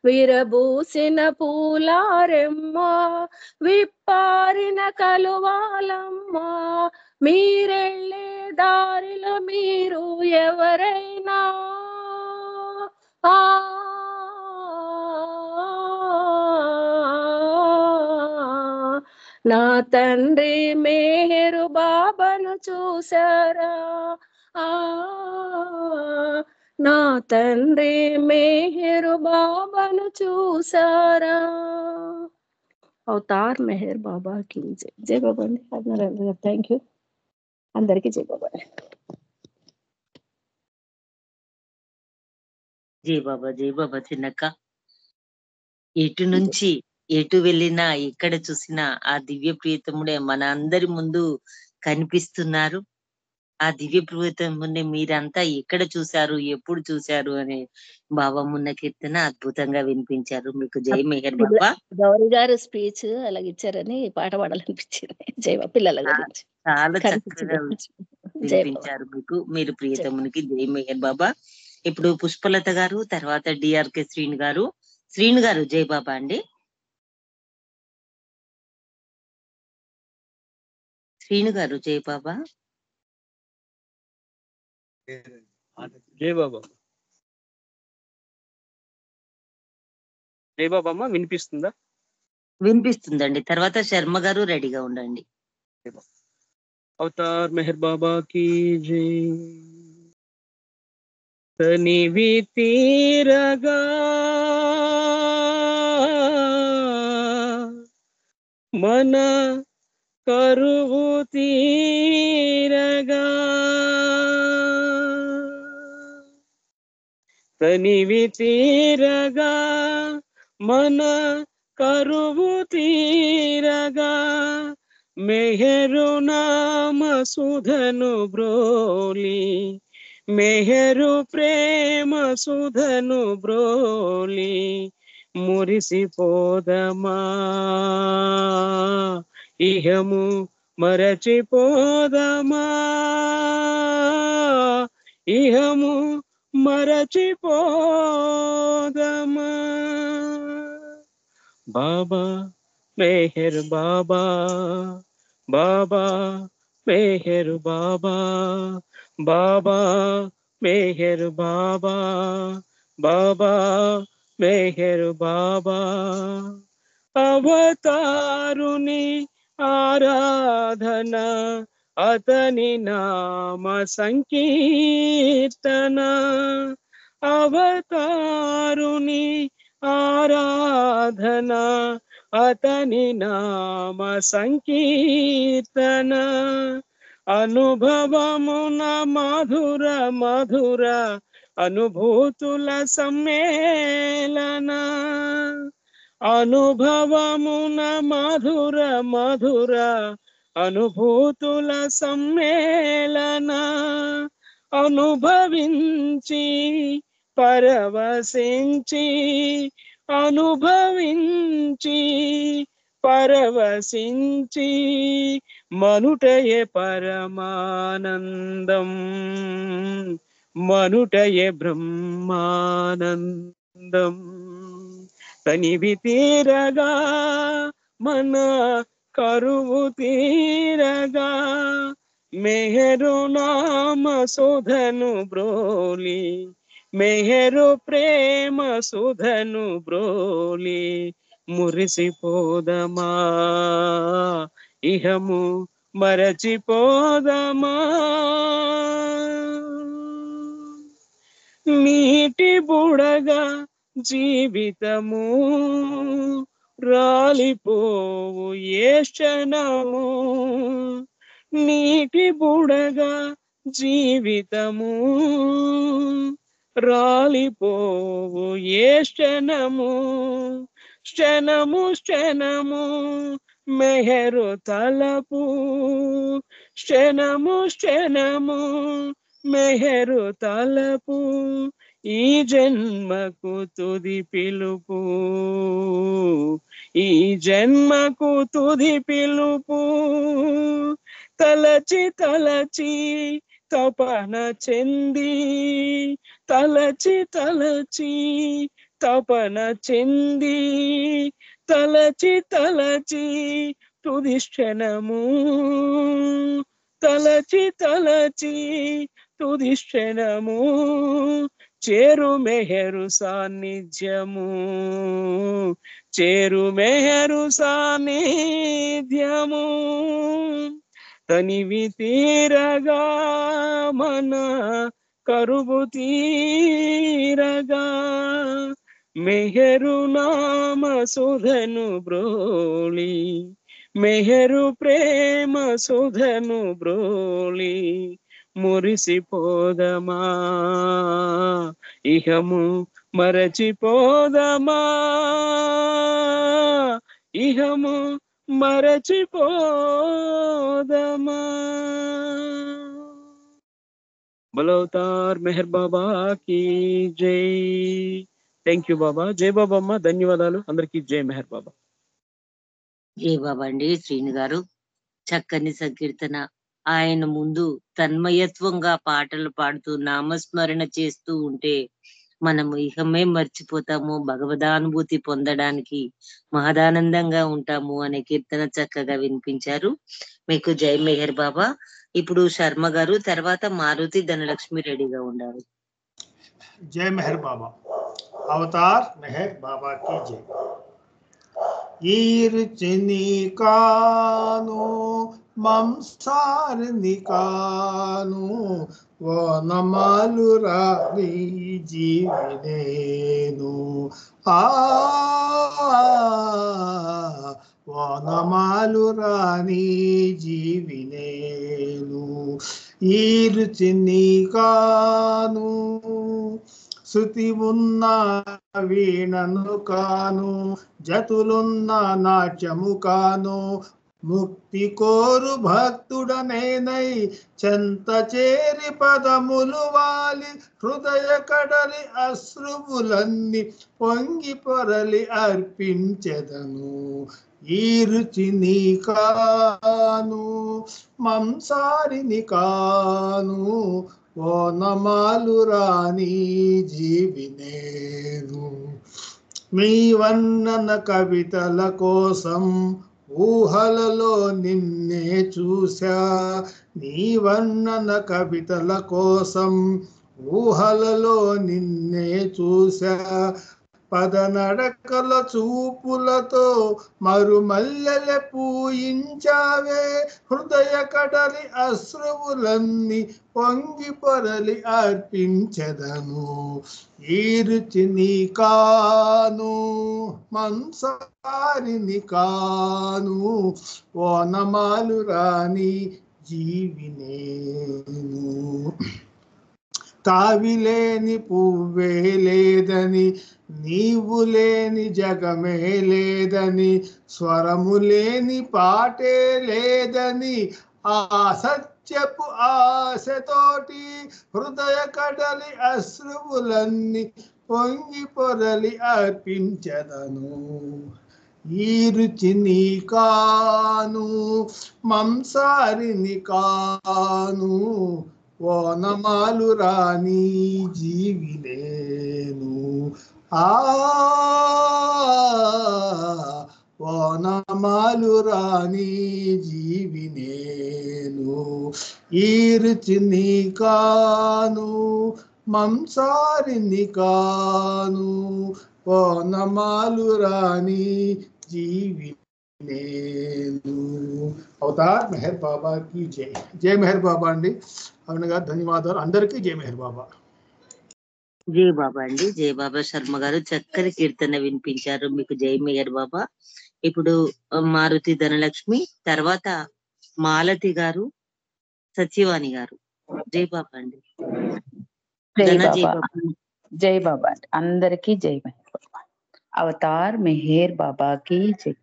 విరబూసిన పూలారెమ్మ విప్పారిన కలువాలమ్మ మీరెళ్ళే దారిలో మీరు ఎవరైనా ఆ నా తండ్రి మేహరు బాబాను చూసారా ఆ నా తండ్రి మేహరు బాబాను చూసారా అవతార్ మెహర్ బాబాకి జై. జై బాబా అండి. థ్యాంక్ యూ అందరికీ. జై బాబా. జై బాబా చిన్నక్క. ఎటు నుంచి ఎటు వెళ్ళినా ఎక్కడ చూసినా ఆ దివ్య ప్రియతముడే మన అందరి ముందు కనిపిస్తున్నారు. ఆ దివ్య ప్రియతముని మీరంతా ఎక్కడ చూశారు, ఎప్పుడు చూశారు అనే భావమున్న కీర్తన అద్భుతంగా వినిపించారు. మీకు జై మెహర్ బాబా. గౌరీ గారు స్పీచ్ అలాగ ఇచ్చారని పాట పాడాలనిపించింది. జై బాబా. పిల్లల గురించి చాలా చక్కగా వినిపించారు మీకు. మీరు ప్రియతమునికి జై మెహర్ బాబా. ఇప్పుడు పుష్పలత గారు, తర్వాత డిఆర్కే శ్రీను గారు. శ్రీను గారు జై బాబా అండి. శ్రీను గారు జై బాబా. జై బాబా. జై బాబా అమ్మ వినిపిస్తుందా? వినిపిస్తుందండి. తర్వాత శర్మ గారు రెడీగా ఉండండి. అవతార్ మెహర్ బాబా की जय. తనివి తీరగా మన కరువు తీరగా తనివి తీరగా మన కరువు తీరగా మెహరు నామ సుధను బ్రోలి మెహరు ప్రేమ సుధను బ్రోలి మురిసిపోదమా ఇహము మరచిపోదమా ఇహము మరచిపోదమా బాబా మెహర్ బాబా బాబా మెహర్ బాబా బాబా మెహర్ బాబా బాబా మెహర్ బాబా అవతారుని ఆరాధన అతని నామ సంకీర్తన అవతారుని ఆరాధన అతని నామ సంకీర్తన అనుభవమున మధుర మధుర అనుభూతుల సమ్మేళన అనుభవమున మధుర మధుర అనుభూతుల సమ్మేళన అనుభవించి పరవశించి అనుభవించి పరవశించి మనుటయే పరమానందం, మనుటయే బ్రహ్మానందం. తనివి తీరగా మన కరువు తీరగా మెహరు నామ సుధను బ్రోలి, మెహరు ప్రేమ సుధను బ్రోలి మురిసిపోదమా, ఇహము మరచిపోదమా. నీటి బుడగా జీవితము రాలిపోవు ఏ క్షణము, నీటి బుడగా జీవితము రాలిపోవు ఏ క్షణము, క్షణము క్షణము మెహరు తలపు, క్షణము క్షణము మెహరు తలపు, ఈ జన్మకు తుది పిలుపు, ఈ జన్మకు తుది పిలుపు. తలచి తలచి తపన చెంది, తలచి తలచి తపన చెంది, తలచి తలచి తుది క్షణము, తలచి తలచి తుది క్షణము చేరు మెహరు సాన్నిధ్యము, చేరు మెహరు సాన్నిధ్యము. తనివి తీరగా మన కరువు తీరగా మెహరు నామ సుధను బ్రోలి, మెహరు ప్రేమ సుధను బ్రోలి మురిసిపోదమా, ఇహము మరచిపోదమా, ఇహము మరచిపోదమా. బలవతార్ మెహర్ బాబా की జై. థ్యాంక్ యూ బాబా. జై బాబా అమ్మ, ధన్యవాదాలు. అందరికీ జై మెహర్ బాబా. జై బాబా అండి. శ్రీను గారు చక్కని సంకీర్తన. ఆయన ముందు తన్మయత్వంగా పాటలు పాడుతూ నామస్మరణ చేస్తూ ఉంటే మనము ఇహమే మర్చిపోతాము, భగవదానుభూతి పొందడానికి మహదానందంగా ఉంటాము అనే కీర్తన చక్కగా వినిపించారు. మీకు జై మెహర్ బాబా. ఇప్పుడు శర్మ గారు, తర్వాత మారుతి ధనలక్ష్మి రెడీగా ఉండాలి. जय मेहर बाबा। अवतार मेहर बाबा की जय। ईरचिनी कानो मंसार निकानो वनमालु रानी जीवनेनु వనమాలు రాణి జీవినేను ఈరుచిని కాను శృతి ఉన్న వీణను కాను జతులున్న నాట్యము కాను ముక్తి కోరు భక్తుడనేనై చెంత చేరి పదములు వాలి హృదయ కడలి అశ్రువులన్నీ పొంగి పొరలి అర్పించెదను ఈ రుచిని కాను మంసారిని కాను ఓనమాలు రాణి జీవినేను మీ వర్ణన కవితల కోసం ఊహలలో నిన్నే చూసా నీ వర్ణన కవితల కోసం ఊహలలో నిన్నే చూసా పదనడకల చూపులతో మరుమల్లెల పూయించావే హృదయ కడలి అశ్రువులన్నీ పొంగి పొరలి అర్పించెదను ఈ రుచిని కాను మంసారిని కాను ఓనమాలు రాణి జీవినేను తావిలేని పువ్వే లేదని నీవు లేని జగమే లేదని స్వరము లేని పాటే లేదని ఆ సత్యపు ఆశతోటి హృదయ కడలి అశ్రువులన్నీ పొంగి పొరలి అర్పించదను. ఈ రుచిని కాను మంసారిని కాను, ఓనమాలు రాని జీవినేను. ఓనమాలు రాని జీవినేను. ఈ రుచిని కాను మంసారిని కాను, ఓనమాలు రాని జీవి నేను. అవతార్ మెహర్ బాబా की జై. జై మెహర్ బాబా అండి. అవును గారు, ధన్యవాదాలు అందరికీ. జై మెహర్ బాబా. జై బాబా అండి. జై బాబా శర్మ గారు చక్కని కీర్తన వినిపించారు. మీకు జై మెహర్ బాబా. ఇప్పుడు మారుతి ధనలక్ష్మి, తర్వాత మాలతి గారు, సత్యవాణి గారు. జై బాబా అండి. జై జై బాబా. బాబా. జై బాబా అండి. అందరికీ జై మెహర్ బాబా. అవతార్ మెహర్ బాబాకి జై.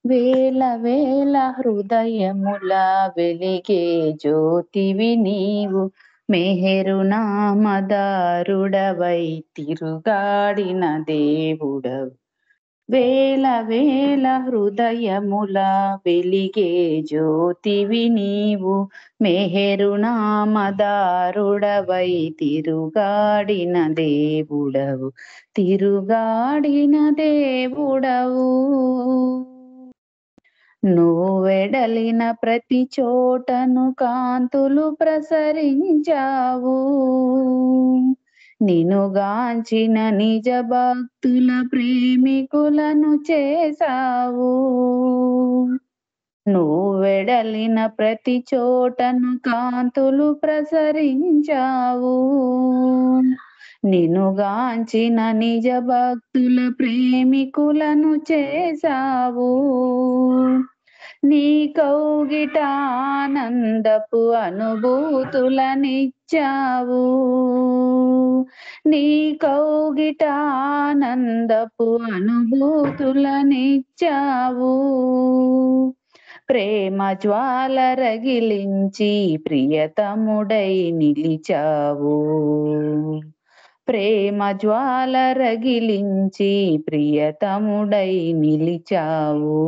వేల వేల హృదయముల వెలిగే జ్యోతివి నీవు, మెహరు నామదారుడవై తిరుగాడిన దేవుడవు. వేల వేల హృదయముల వెలిగే జ్యోతివి నీవు, మెహరు నామదారుడవై తిరుగాడిన దేవుడవు. తిరుగాడిన దేవుడవు. నువ్వెడలిన ప్రతి చోటను కాంతులు ప్రసరించావు. నినుగాంచిన నిజ భక్తుల ప్రేమికులను చేశావు. నువ్వెడలిన ప్రతి చోటను కాంతులు ప్రసరించావు. నినుగాంచిన నిజ భక్తుల ప్రేమికులను చేశావు. నీ కౌగిట ఆనందపు అనుభూతులనిచ్చావు. నీ కౌగిట ఆనందపు అనుభూతులనిచ్చావు. ప్రేమ జ్వాల రగిలించి ప్రియతముడై నిలిచావు. ప్రేమ జ్వాల రగిలించి ప్రియతముడై నిలిచావు.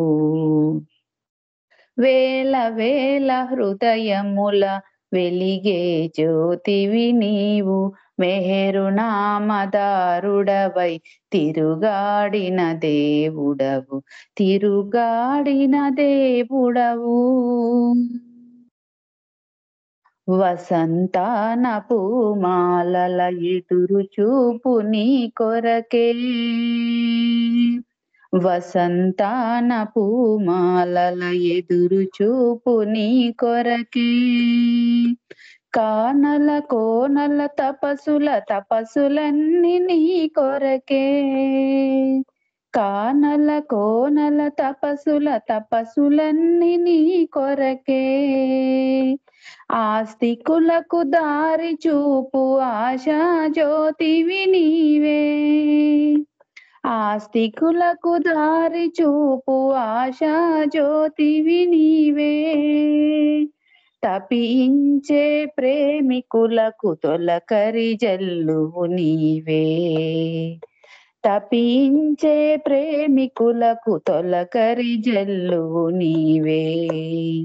వేల వేల హృదయముల వెలిగే జ్యోతివి నీవు, మెహరు నామదారుడవై తిరుగాడిన దేవుడవు. తిరుగాడిన దేవుడవు. వసంతాన పూమాలల ఎదురు చూపు నీ కొరకే. వసంతాన పూమాలల ఎదురు చూపు నీ కొరకే. కానల కోనల తపస్సులన్నీ నీ కొరకే. కానల కోనల తపస్సులన్నీ నీ కొరకే. ఆస్తికులకు దారి చూపు ఆశా జ్యోతివి నీవే. ఆస్తికులకు దారి చూపు ఆశా జ్యోతివి నీవే. తపించే ప్రేమికులకు తొలకరి జల్లువు నీవే. తపించే ప్రేమికులకు తొలకరి జల్లువు నీవే.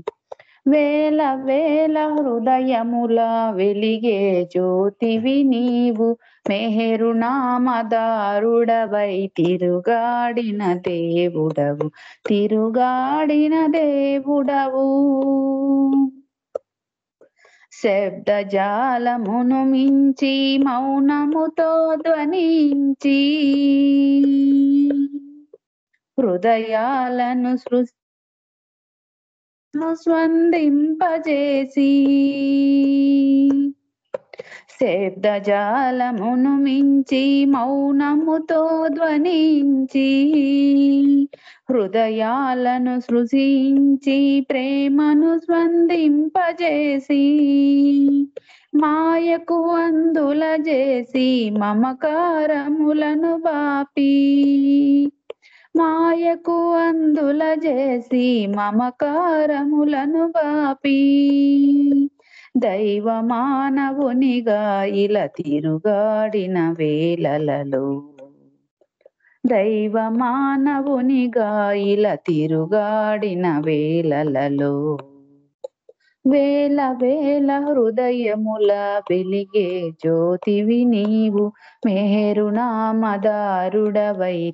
వేల వేల హృదయముల వెలిగే జ్యోతివి నీవు, మెహరు నామదారుడవై తిరుగాడిన దేవుడవు. తిరుగాడిన దేవుడవు. శబ్దజాలమును మించి మౌనముతో ధ్వనించి హృదయాలను స్పందింపజేసి. శబ్దజాలమును మించి మౌనముతో ధ్వనించి హృదయాలను సృజించి ప్రేమను స్పందింపజేసి. మాయకు అందుల చేసి మమకారములను బాపి. మాయకు అందుల చేసి మమకారములను బాపి. దైవ మానవునిగా ఇలా తిరుగాడిన వేళలలో దైవ మానవునిగా ఇలా తిరుగాడిన వేళలలో వేల వేల హృదయముల వెలిగే జ్యోతివి నీవు మేరునామదారుడవై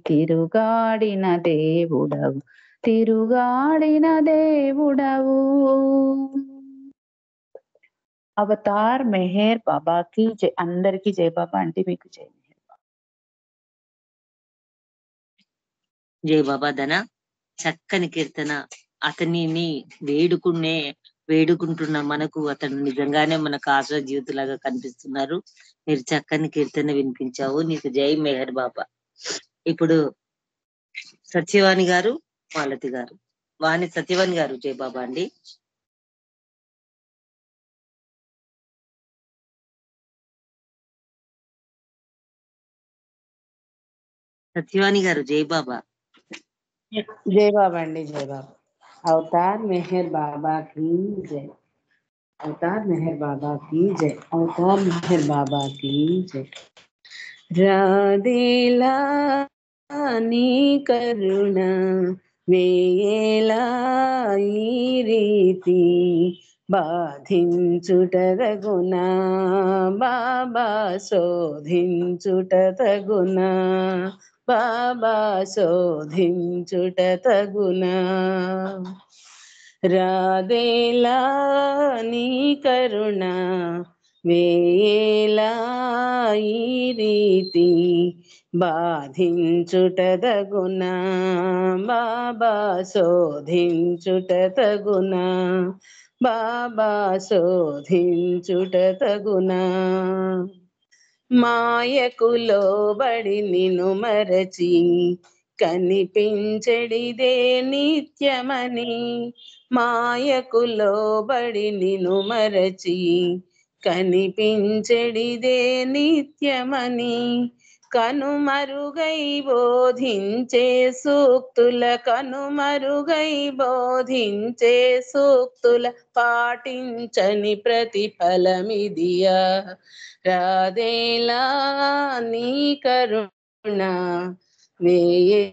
తిరుగాడిన దేవుడవు తిరుగాడిన దేవుడవు. అవతార్ మెహర్ బాబాకి జై. అందరికీ జై బాబా అంటే మీకు జై మెహర్. జై బాబా ధన. చక్కని కీర్తన. అతనిని వేడుకుంటున్న మనకు అతను నిజంగానే మనకు ఆశాజ్యోతిలాగా కనిపిస్తున్నారు. మీరు చక్కని కీర్తన వినిపించావు. నీకు జై మెహర్ బాబా. ఇప్పుడు సత్యవాణి గారు, మాలతి గారు. సత్యవాణి గారు జై బాబా అండి. సత్యవాణి గారు జై బాబా. జై బాబా అండి. జై బాబా. అవతార్ మెహర్ బాబా की जय. అవతార్ మెహర్ బాబా की जय. అవతార్ మెహర్ బాబా की जय. రాధేలా నీ కరుణ వేయేలా ఈ రీతి బాధించుట తగునా బాబా శోధించుట తగునా బాబా శోధించుట తగునా. రాధేలా నీ కరుణ వేయేలా ఈ రీతి బాధించుట తగునా బాబా శోధించుట తగునా బాబా శోధించుట తగునా. మాయకు లోబడి నిన్ను మరచి కనిపించడిదే నిత్యమని మాయకు లోబడి నిన్ను మరచి కనిపించడిదే నిత్యమని కనుమరుగై బోధించే సూక్తుల కనుమరుగై బోధించే సూక్తుల పాటించని ప్రతిఫలమిదియా. రాధేలా నీ కరుణ వేయే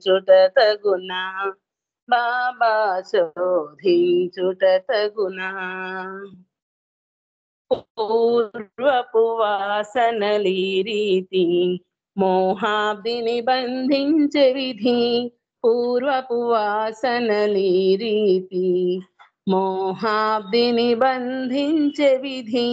చుట తగునా బాబా శోధించుట తగునా. పూర్వపు వాసనలీ రీతి మోహాబ్దిని బంధించే విధి పూర్వపు వాసనలీ రీతి మోహాబ్దిని బంధించే విధి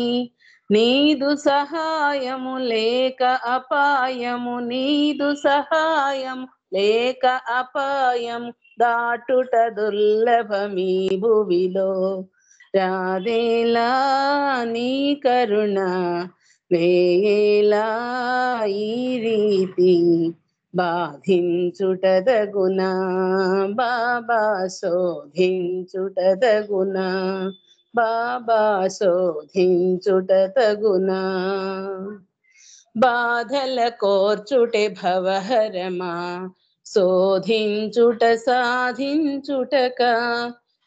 నీదు సహాయము లేక అపాయము నీదు సహాయం లేక అపాయం దాటుట దుర్లభమీ భువిలో. రాధేలా నీ కరుణ వేయేలా ఈ రీతి బాధించుట తగునా బాబా శోధించుట తగునా బాబా శోధించుట తగునా. బాధల కోర్చుటే భవహరమా శోధించుట సాధించుటక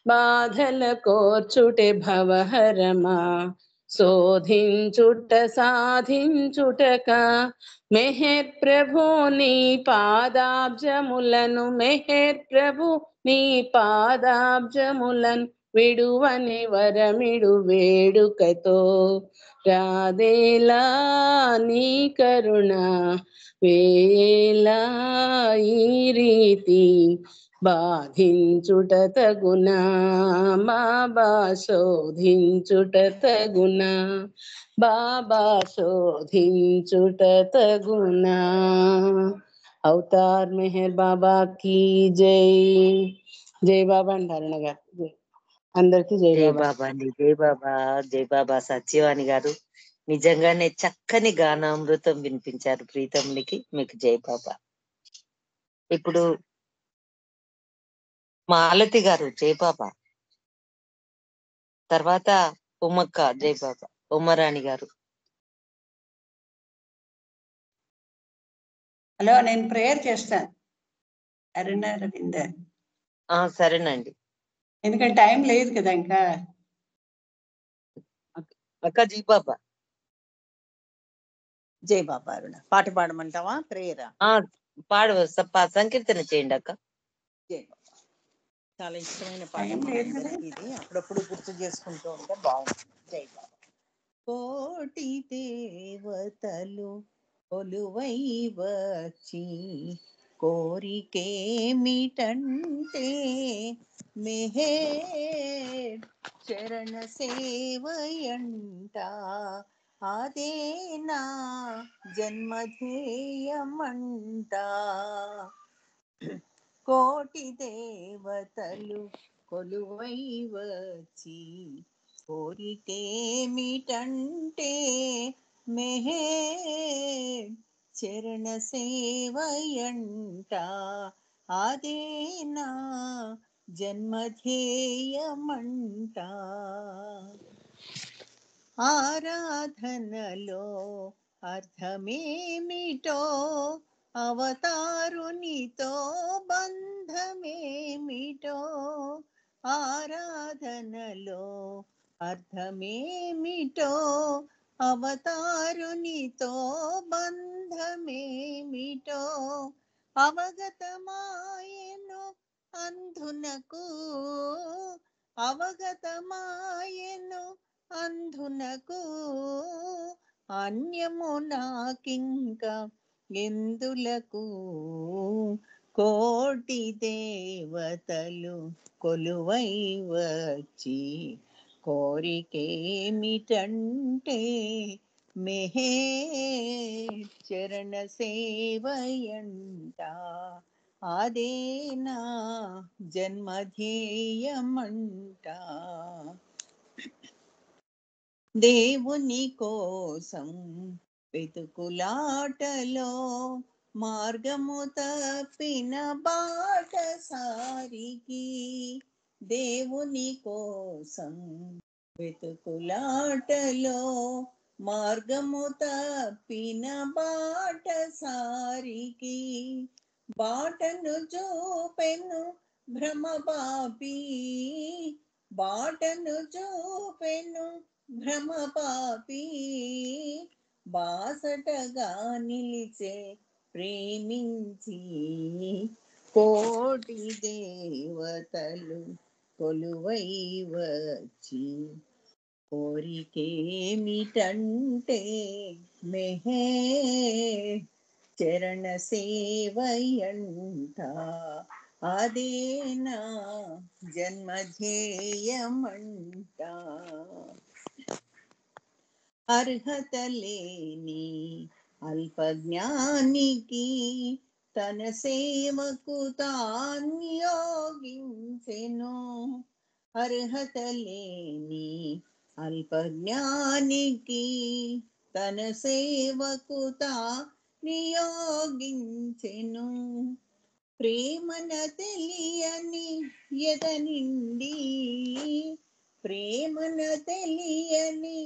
బాధల కోర్చుటే భవహరమా శోధించుట సాధించుటక మెహర్ ప్రభు నీ పాదాబ్జములను మెహర్ ప్రభు నీ పాదాబ్జములను విడువని వరమిడు వేడుకతో. రాధేలా నీ కరుణ వేయేలా ఈ రీతి బాధించుట తగునా బాబా శోధించుట తగునా బాబా శోధించుట తగునా. అవతార్ మెహర్ బాబా की జై. జై బాబా అంటారు గారు. అందరికీ జై జై బాబా. బాబా అండి. జై బాబా. జై బాబా. సత్యవాణి గారు నిజంగానే చక్కని గానామృతం వినిపించారు ప్రీతమునికి. మీకు జై బాబా. ఇప్పుడు మాలతి గారు జై బాబా. తర్వాత ఉమ్మక్క జై బాబా. ఉమ్మరాణి గారు. హలో, నేను ప్రేయర్ చేస్తాను. అరుణ రవీందర్. సరేనండి. ఎందుకంటే టైం లేదు కదా ఇంకా. అక్క జీ బాబా. జై బాబా అరుణ. పాట పాడమంటావా? ప్రేయరా? పాడు, సంకీర్తన చేయండి అక్క. జై బాబా. చాలా ఇష్టమైన పాట మనందరికీ ఇది. అప్పుడప్పుడు గుర్తు చేసుకుంటూ ఉంటే బాగుంటుంది. జై బాబా. కోటి దేవతలు కొలువై వచ్చి కోరికేమిటంటే మెహే చరణ సేవయంట, అదే నా జన్మధేయమంట. కోటి దేవతలు కొలువై వచ్చి కోరికేమిటంటే మెహే చరణ సేవయంట, అదే నా జన్మధేయమంట. ఆరాధనలో అర్థమేమిటో, అవతారునితో బంధమేమిటో. ఆరాధనలో అర్థమేమిటో, అవతారునితో బంధమేమిటో. అవగతమాయెను అంధునకు, అవగతమాయెను అంధునకు, అన్యము నాకింక ఎందులకు. కోటి దేవతలు కొలువై వచ్చి కోరికేమిటంటే మెహే చరణ సేవయంట, అదే నా జన్మధేయమంట. దేవుని కోసం వెతుకులాటలో మార్గము తప్పిన బాటసారికి, దేవుని కోసం వెతుకులాటలో మార్గము తప్పిన బాటసారికి, బాటను చూపెను భ్రమపాపి, బాటను చూపెను భ్రమపాపి, బాసటగా నిలిచే ప్రేమించి. కోటి దేవతలు కొలువై వచ్చి కోరికేమిటంటే మెహే చరణ సేవయంట, అదే నా జన్మధేయమంట. అర్హత లేని అల్పజ్ఞానికి తన సేవకు తాన్యోగించెను. అర్హత లేని అల్పజ్ఞానికి తన సేవకు నియోగించెను. ప్రేమన తెలియని ఎదనిండి, ప్రేమన తెలియని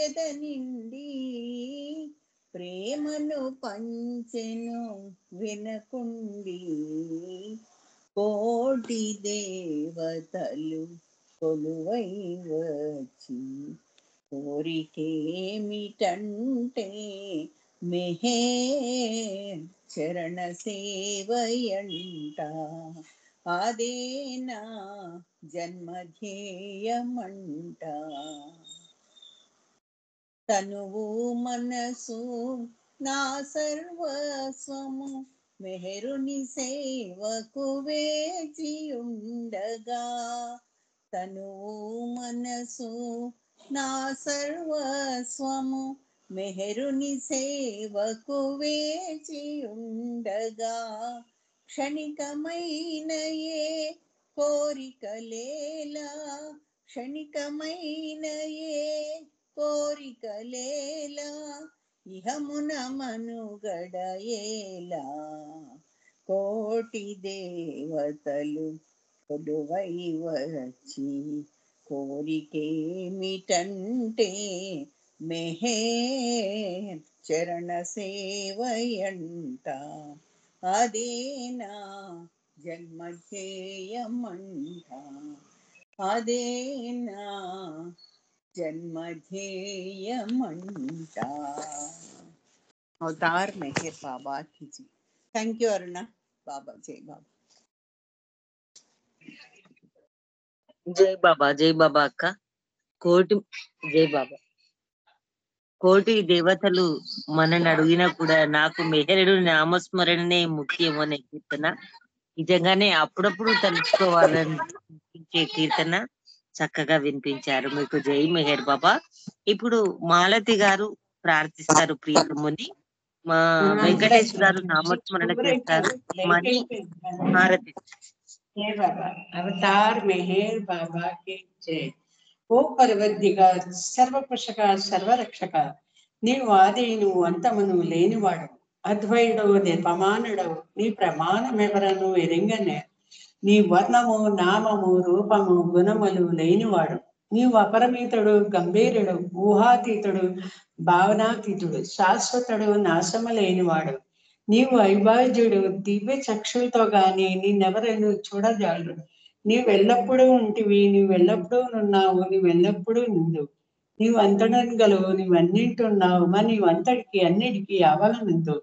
ఎదనిండి, ప్రేమను పంచెను వినకుండి. కోటి దేవతలు కొలువై వచ్చి కోరికేమిటంటే మెహే చరణ సేవయంట, అదే నా జన్మధేయమంట. తనువు మనసు నా సర్వస్వము మెహరుని సేవకు వేచి ఉండగా. తనువు మనసు నా సర్వస్వము మెహరుని సేవకు వేచి ఉండగా. క్షణికమైన ఏ కోరికలేలా, క్షణికమైన ఏ కోరికలేలా, ఇహమున మనుగడయేలా. కోటి దేవతలు కొలువై వచ్చి కోరికేమిటంటే మెహే చరణ సేవయంట, అదే నా జన్మధ్యేయమంట అదేనా జన్మధ్యేయమంట. అవతార్ మెహర్ బాబా की जी. థ్యాంక్ యూ అరుణ. బాబా జై బాబా. జై బాబా అక్క. కోటి జై బాబా. కోటి దేవతలు మనని అడిగినా కూడా నాకు మెహరుడు నామస్మరణనే ముఖ్యం అనే కీర్తన నిజంగానే అప్పుడప్పుడు తలుచుకోవాలని వినిపించే కీర్తన చక్కగా వినిపించారు. మీకు జై మెహర్ బాబా. ఇప్పుడు మాలతి గారు ప్రార్థిస్తారు ప్రియతముని. మా వెంకటేష్ గారు నామస్మరణ చేస్తారు. మణి హారతి. जय बाबा अवतार मेहर बाबा की जय. ఓ పరవద్దిగా సర్వపశక సర్వరక్షక నీవు ఆది నువ్వు అంతమును లేనివాడు అద్వైడవు నిర్పమానుడవు నీ ప్రమాణమెవరను ఎరింగనే నీ వర్ణము నామము రూపము గుణములు లేనివాడు నీవు అపరిమితుడు గంభీరుడు ఊహాతీతుడు భావనాతీతుడు శాశ్వతుడు నాశము లేనివాడు నీవు అవిభాజ్యుడు దివ్య చక్షులతో గాని నిన్నెవరైనా చూడజాలరు నీవెల్లప్పుడూ ఉంటివి నీవెల్లప్పుడూ నున్నావు నీవెల్లప్పుడూ నిండు నీవు అంతటగలవు నీవన్నింటున్నావు మరి నీవంతటికి అన్నిటికీ అవలనందు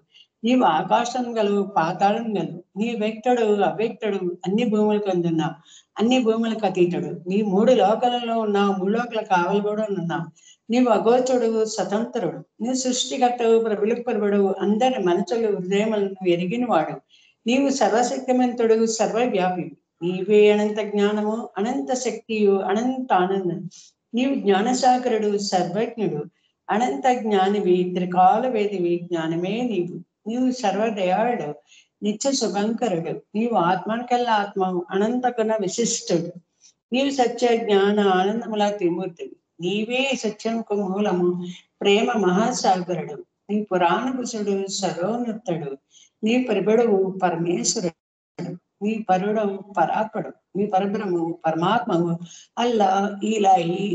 నీవు ఆకాశం గలవు పాతాళం గలవు నీ వ్యక్తుడు అవ్యక్తుడు అన్ని భూములకు అందున్నావు అన్ని భూములకు అతీతుడు నీ మూడు లోకాలలో ఉన్నావు మూడు కావలు కూడా ఉన్నావు నీవు అగోచరుడు స్వతంత్రుడు నీ సృష్టికర్తవు ప్రభుడు అందరి మనసులు హృదయములను ఎరిగిన వాడు నీవు సర్వశక్తిమంతుడు సర్వవ్యాపి నీవే అనంత జ్ఞానము అనంత శక్తియు అనంత ఆనందం నీవు జ్ఞానసాగరుడు సర్వజ్ఞుడు అనంత జ్ఞానివి త్రికాల వేదివి జ్ఞానమే నీవు సర్వదయాళుడు నిత్య శుభంకరుడు నీవు ఆత్మనికల్లా ఆత్మ అనంత గుణ విశిష్టుడు నీవు సత్య జ్ఞాన ఆనందముల త్రిమూర్తివి నీవే సత్యముకు మూలము ప్రేమ మహాసాగరుడు నీ పురాణ పురుషుడు సర్వోన్నతుడు నీ పరిబడువు పరమేశ్వరుడు నీ పరుడవు పరాకుడు నీ పరబ్రహ్మము పరమాత్మవు అల్లా ఇలాయి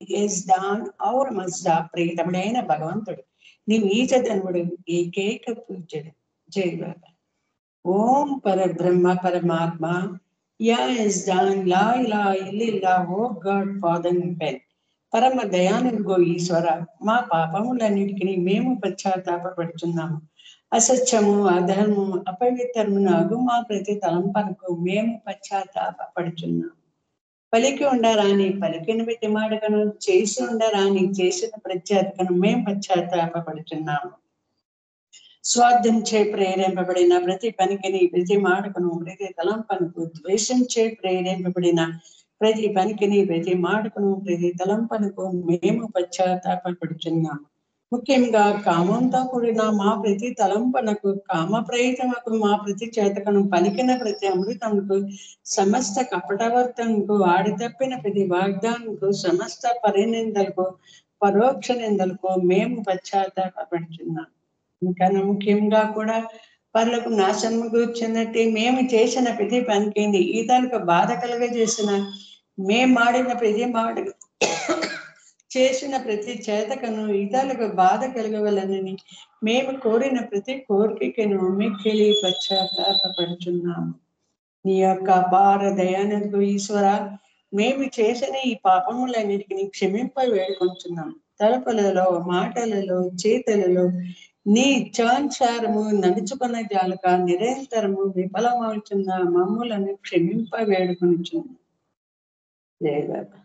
యజ్దాన్ ఔర్ మజ్దా ప్రీతముడైన భగవంతుడు నీవు ఈచధనుడు ఏకైక పూజ్యుడు. జై బాబా. ఓం పరబ్రహ్మ పరమాత్మ యా యజ్దాన్ లా ఇలాహ ఇల్లల్లాహ్ O God Father in heaven పరమ దయానిధిగో ఈశ్వర మా పాపములన్నిటికీ మేము పశ్చాత్తాపడుచున్నాము అసత్యము అధర్మము అపవిత్రమునగు మా ప్రతి తలంపనకు మేము పశ్చాత్తాపడుచున్నాము పలికి ఉండరాని పలికిన ప్రతి మాటకను చేసి ఉండరాని చేసిన ప్రత్యేకను మేము పశ్చాత్తాపడుచున్నాము స్వార్థం చే ప్రేరేపబడిన ప్రతి పనికిని ప్రతి మాటకును ప్రతి తలంపనకు ద్వేషం చే ప్రేరేపబడిన ప్రతి పనికిని ప్రతి మాటకును ప్రతి తలంపనకు మేము పశ్చాత్తాపడుచున్నాము ముఖ్యంగా కామంతో కూడిన మా ప్రతి తలంపనకు కామ ప్రయత్నకు మా ప్రతి చేతకను పలికిన ప్రతి అమృతముకు సమస్త కపటవర్తనకు ఆడి తప్పిన ప్రతి వాగ్దానంకు సమస్త పరినిందలకు పరోక్ష నిందలకు మేము పశ్చాత్తాపడుచున్నాము ఇంకా ముఖ్యంగా కూడా పరులకు నాశనము కూర్చున్నట్టు మేము చేసిన ప్రతి పనికి ఈతలకు బాధ కలుగజేసిన మేము మాడిన ప్రతి మాట చేసిన ప్రతి చేతకను ఇతరులకు బాధ కలగవలనని మేము కోరిన ప్రతి కోరికను మిక్కిలి పశ్చాత్తాపడుచున్నాము నీ యొక్క అపార దయానకు ఈశ్వర మేము చేసిన ఈ పాపములన్నిటికీ క్షమింప వేడుకొంచున్నాం తలపులలో మాటలలో చేతలలో నీ ఇచ్చానుసారము నడుచుకున్న జాలక నిరంతరము విఫలమవుతున్న మమ్ములను క్షమింప వేడుకొంచున్నాం. జయ బాబా.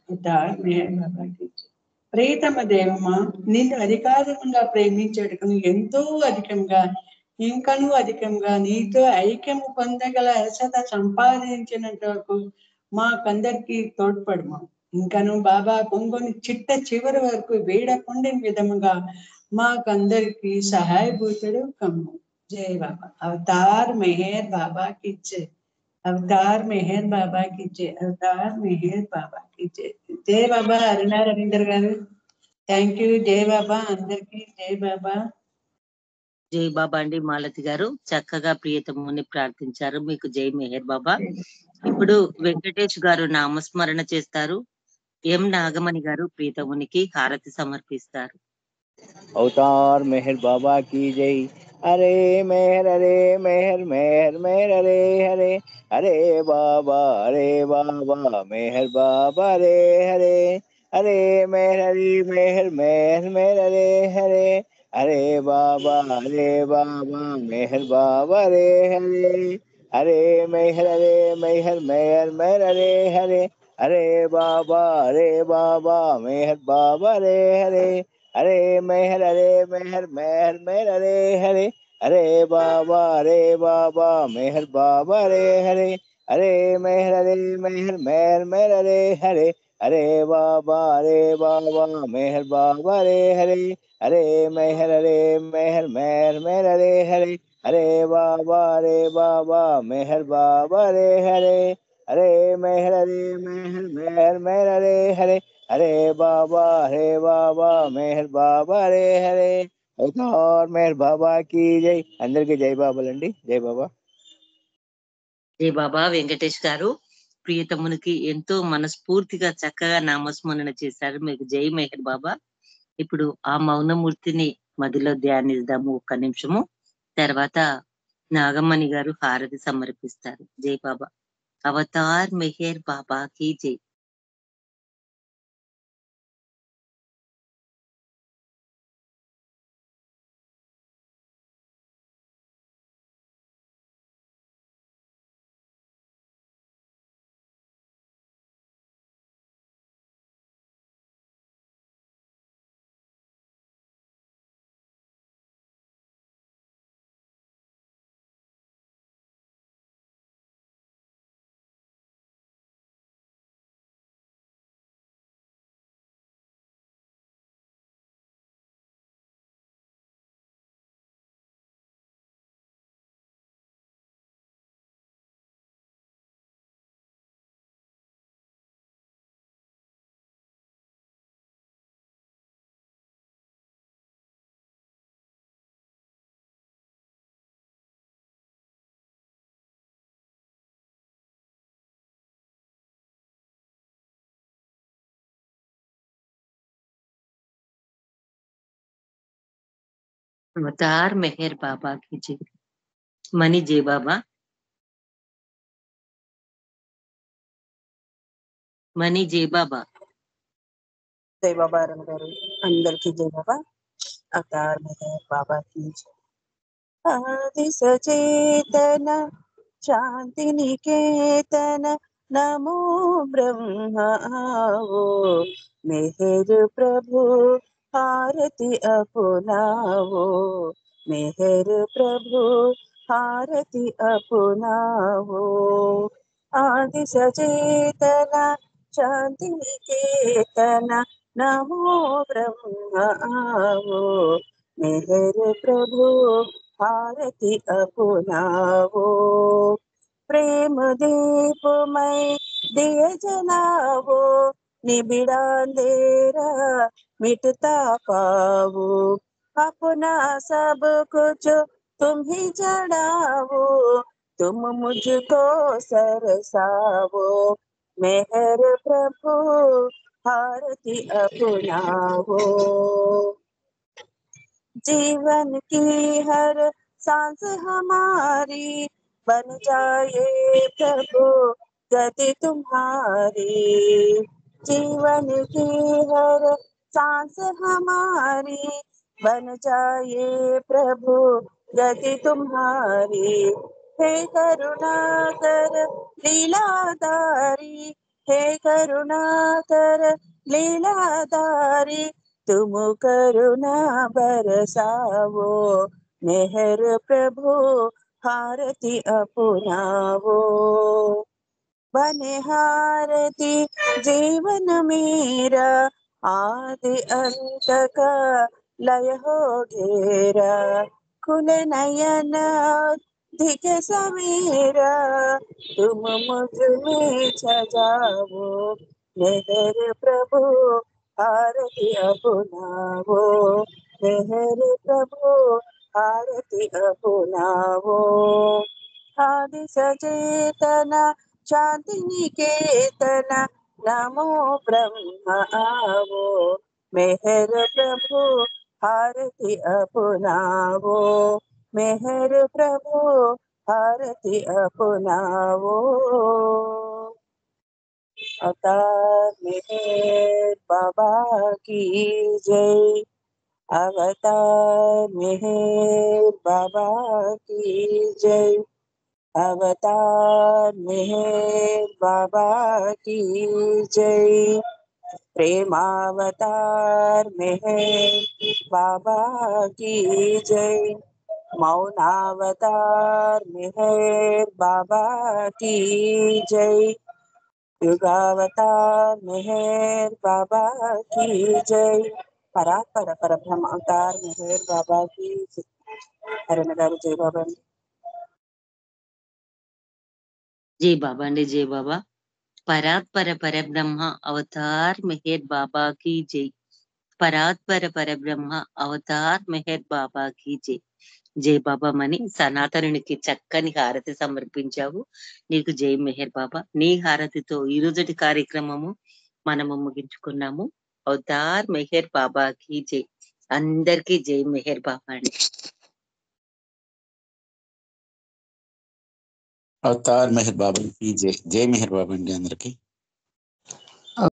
ప్రియతమ దేవమా నిన్ను అధికారికంగా ప్రేమించేటకు ఎంతో అధికంగా ఇంకనూ అధికంగా నీతో ఐక్యము పొందగల అర్హత సంపాదించినంత వరకు మాకందరికి తోడ్పడము ఇంకను బాబా పొంగొని చిట్ట చివరి వరకు వేడకుండిన విధముగా మాకందరికి సహాయభూతుడు కమ్ము. జై బాబా. అవతార్ మెహర్ బాబా కి జై. అవతార్ మెహర్ బాబా కి జై. అవతార్ మెహర్ బాబా కి జై. జై బాబా. అరుణ రవీందర్ గారు థ్యాంక్ యూ. జై బాబా. అందరికి జై బాబా. జై బాబా అండి. మాలతి గారు చక్కగా ప్రియతముని ప్రార్థించారు. మీకు జై మెహర్ బాబా. ఇప్పుడు వెంకటేష్ గారు నామస్మరణ చేస్తారు. ఎం నాగమణి గారు ప్రియతమునికి హారతి సమర్పిస్తారు. अवतार मेहर बाबा की जय. हरे मेहर हरे मेहर मेहर मेहर हरे हरे हरे बाबा मेहर बाबा रे हरे हरे मेहर मेहर मेहर हरे हरे हरे बाबा मेहर बाबा रे हरे हरे मेहर मेहर मेहर हरे हरे हरे बाबा मेहर बाबा रे हरे हरे मेहर मेहर हरे हरे हरे बाबा मेहर बाबा रे हरे हरे मेहर मेहर हरे हरे हरे बाबा मेहर बाबा रे हरे हरे मेहर मेहर हरे हरे हरे बाबा मेहर बाबा रे हरे हरे मेहर मेहर हरे हरे हरे बाबा मेहर बाबा रे हरे और मेहर बाबा की जय అందరికి జై బాబాలండి జై బాబా జై బాబా వెంకటేష్ గారు ప్రియతమునికి ఎంతో మనస్ఫూర్తిగా చక్కగా నామస్మరణ చేశారు. మీకు జై మెహర్ బాబా. ఇప్పుడు ఆ మౌనమూర్తిని మదిలో ధ్యానిద్దాము ఒక్క నిమిషము. తర్వాత నాగమణి గారు హారతి సమర్పిస్తారు. జై బాబా. అవతార్ మెహర్ బాబా కి జై. అవతార్ మెహర్ బాబా కి జై. మణి జై బాబా. మణి జై బాబా. జై బాబా అరుణ్ గారు అందరికీ జై బాబా. అవతార్ మెహర్ బాబా की जय. आदि सचेतन शांति निकेतन नमो ब्रह्मा आओ मेहर प्रभु आरती अपनाओ मेहर प्रभु आरती अपनाओ आदि सचेतन शांति निकेतन नमो ब्रह्मा आओ मेहर प्रभु आरती अपनाओ प्रेम दीपमय दिए जलाओ निबिड़ा अंधेरा मिटता पाओ अपना सब कुछ तुम ही जड़ाओ तुम मुझको सरसाओ मेहर प्रभु आरती अपनाओ जीवन की हर सांस हमारी बन जाए प्रभु गति तुम्हारी जीवन की हर सांस हमारी बन जाए प्रभु गति तुम्हारी हे करुणाकर लीलाधारी हे करुणाकर लीलाधारी तुम करुणा बरसाओ मेहर प्रभु आरती अपनाओ बने हारती जीवन मेरा आदि अंत का लय हो घेरा खुले नयन धिक समीरा तुम मुझ में सजाओ मेहर प्रभु आरती अपनाओ मेहर प्रभु आरती अपनाओ आदि सचेतन शांति निकेतन नमो ब्रह्म आवो मेहर प्रभु आरती अपनाओ मेहर प्रभु आरती अपनाओ। अवतार मेहर बाबा की जय। अवतार मेहर बाबा की जय। अवतार मेहर बाबा की जय। प्रेमावतार मेहर बाबा की जय। मौनावतार मेहर बाबा की जय। युगावतार मेहर बाबा की जय। परात्पर परब्रह्म अवतार मेहर बाबा की जय। हरण गाరు జై బాబా అండి. జై బాబా అండి, జై బాబా. పరాత్పర పరబ్రహ్మ అవతార్ మెహర్ బాబా की జై. పరాత్పర పరబ్రహ్మ అవతార్ మెహర్ బాబా की జై. జై బాబా మని సనాతనునికి చక్కని హారతి సమర్పించావు. నీకు జై మెహర్ బాబా. నీ హారతితో ఈ రోజుటి కార్యక్రమము మనము ముగించుకున్నాము. అవతార్ మెహర్ బాబా की జై. అందరికీ జై మెహర్ బాబా అండి. అవతార్ మెహర్ బాబా की జై. జై మెహర్ బాబా అండి అందరికి.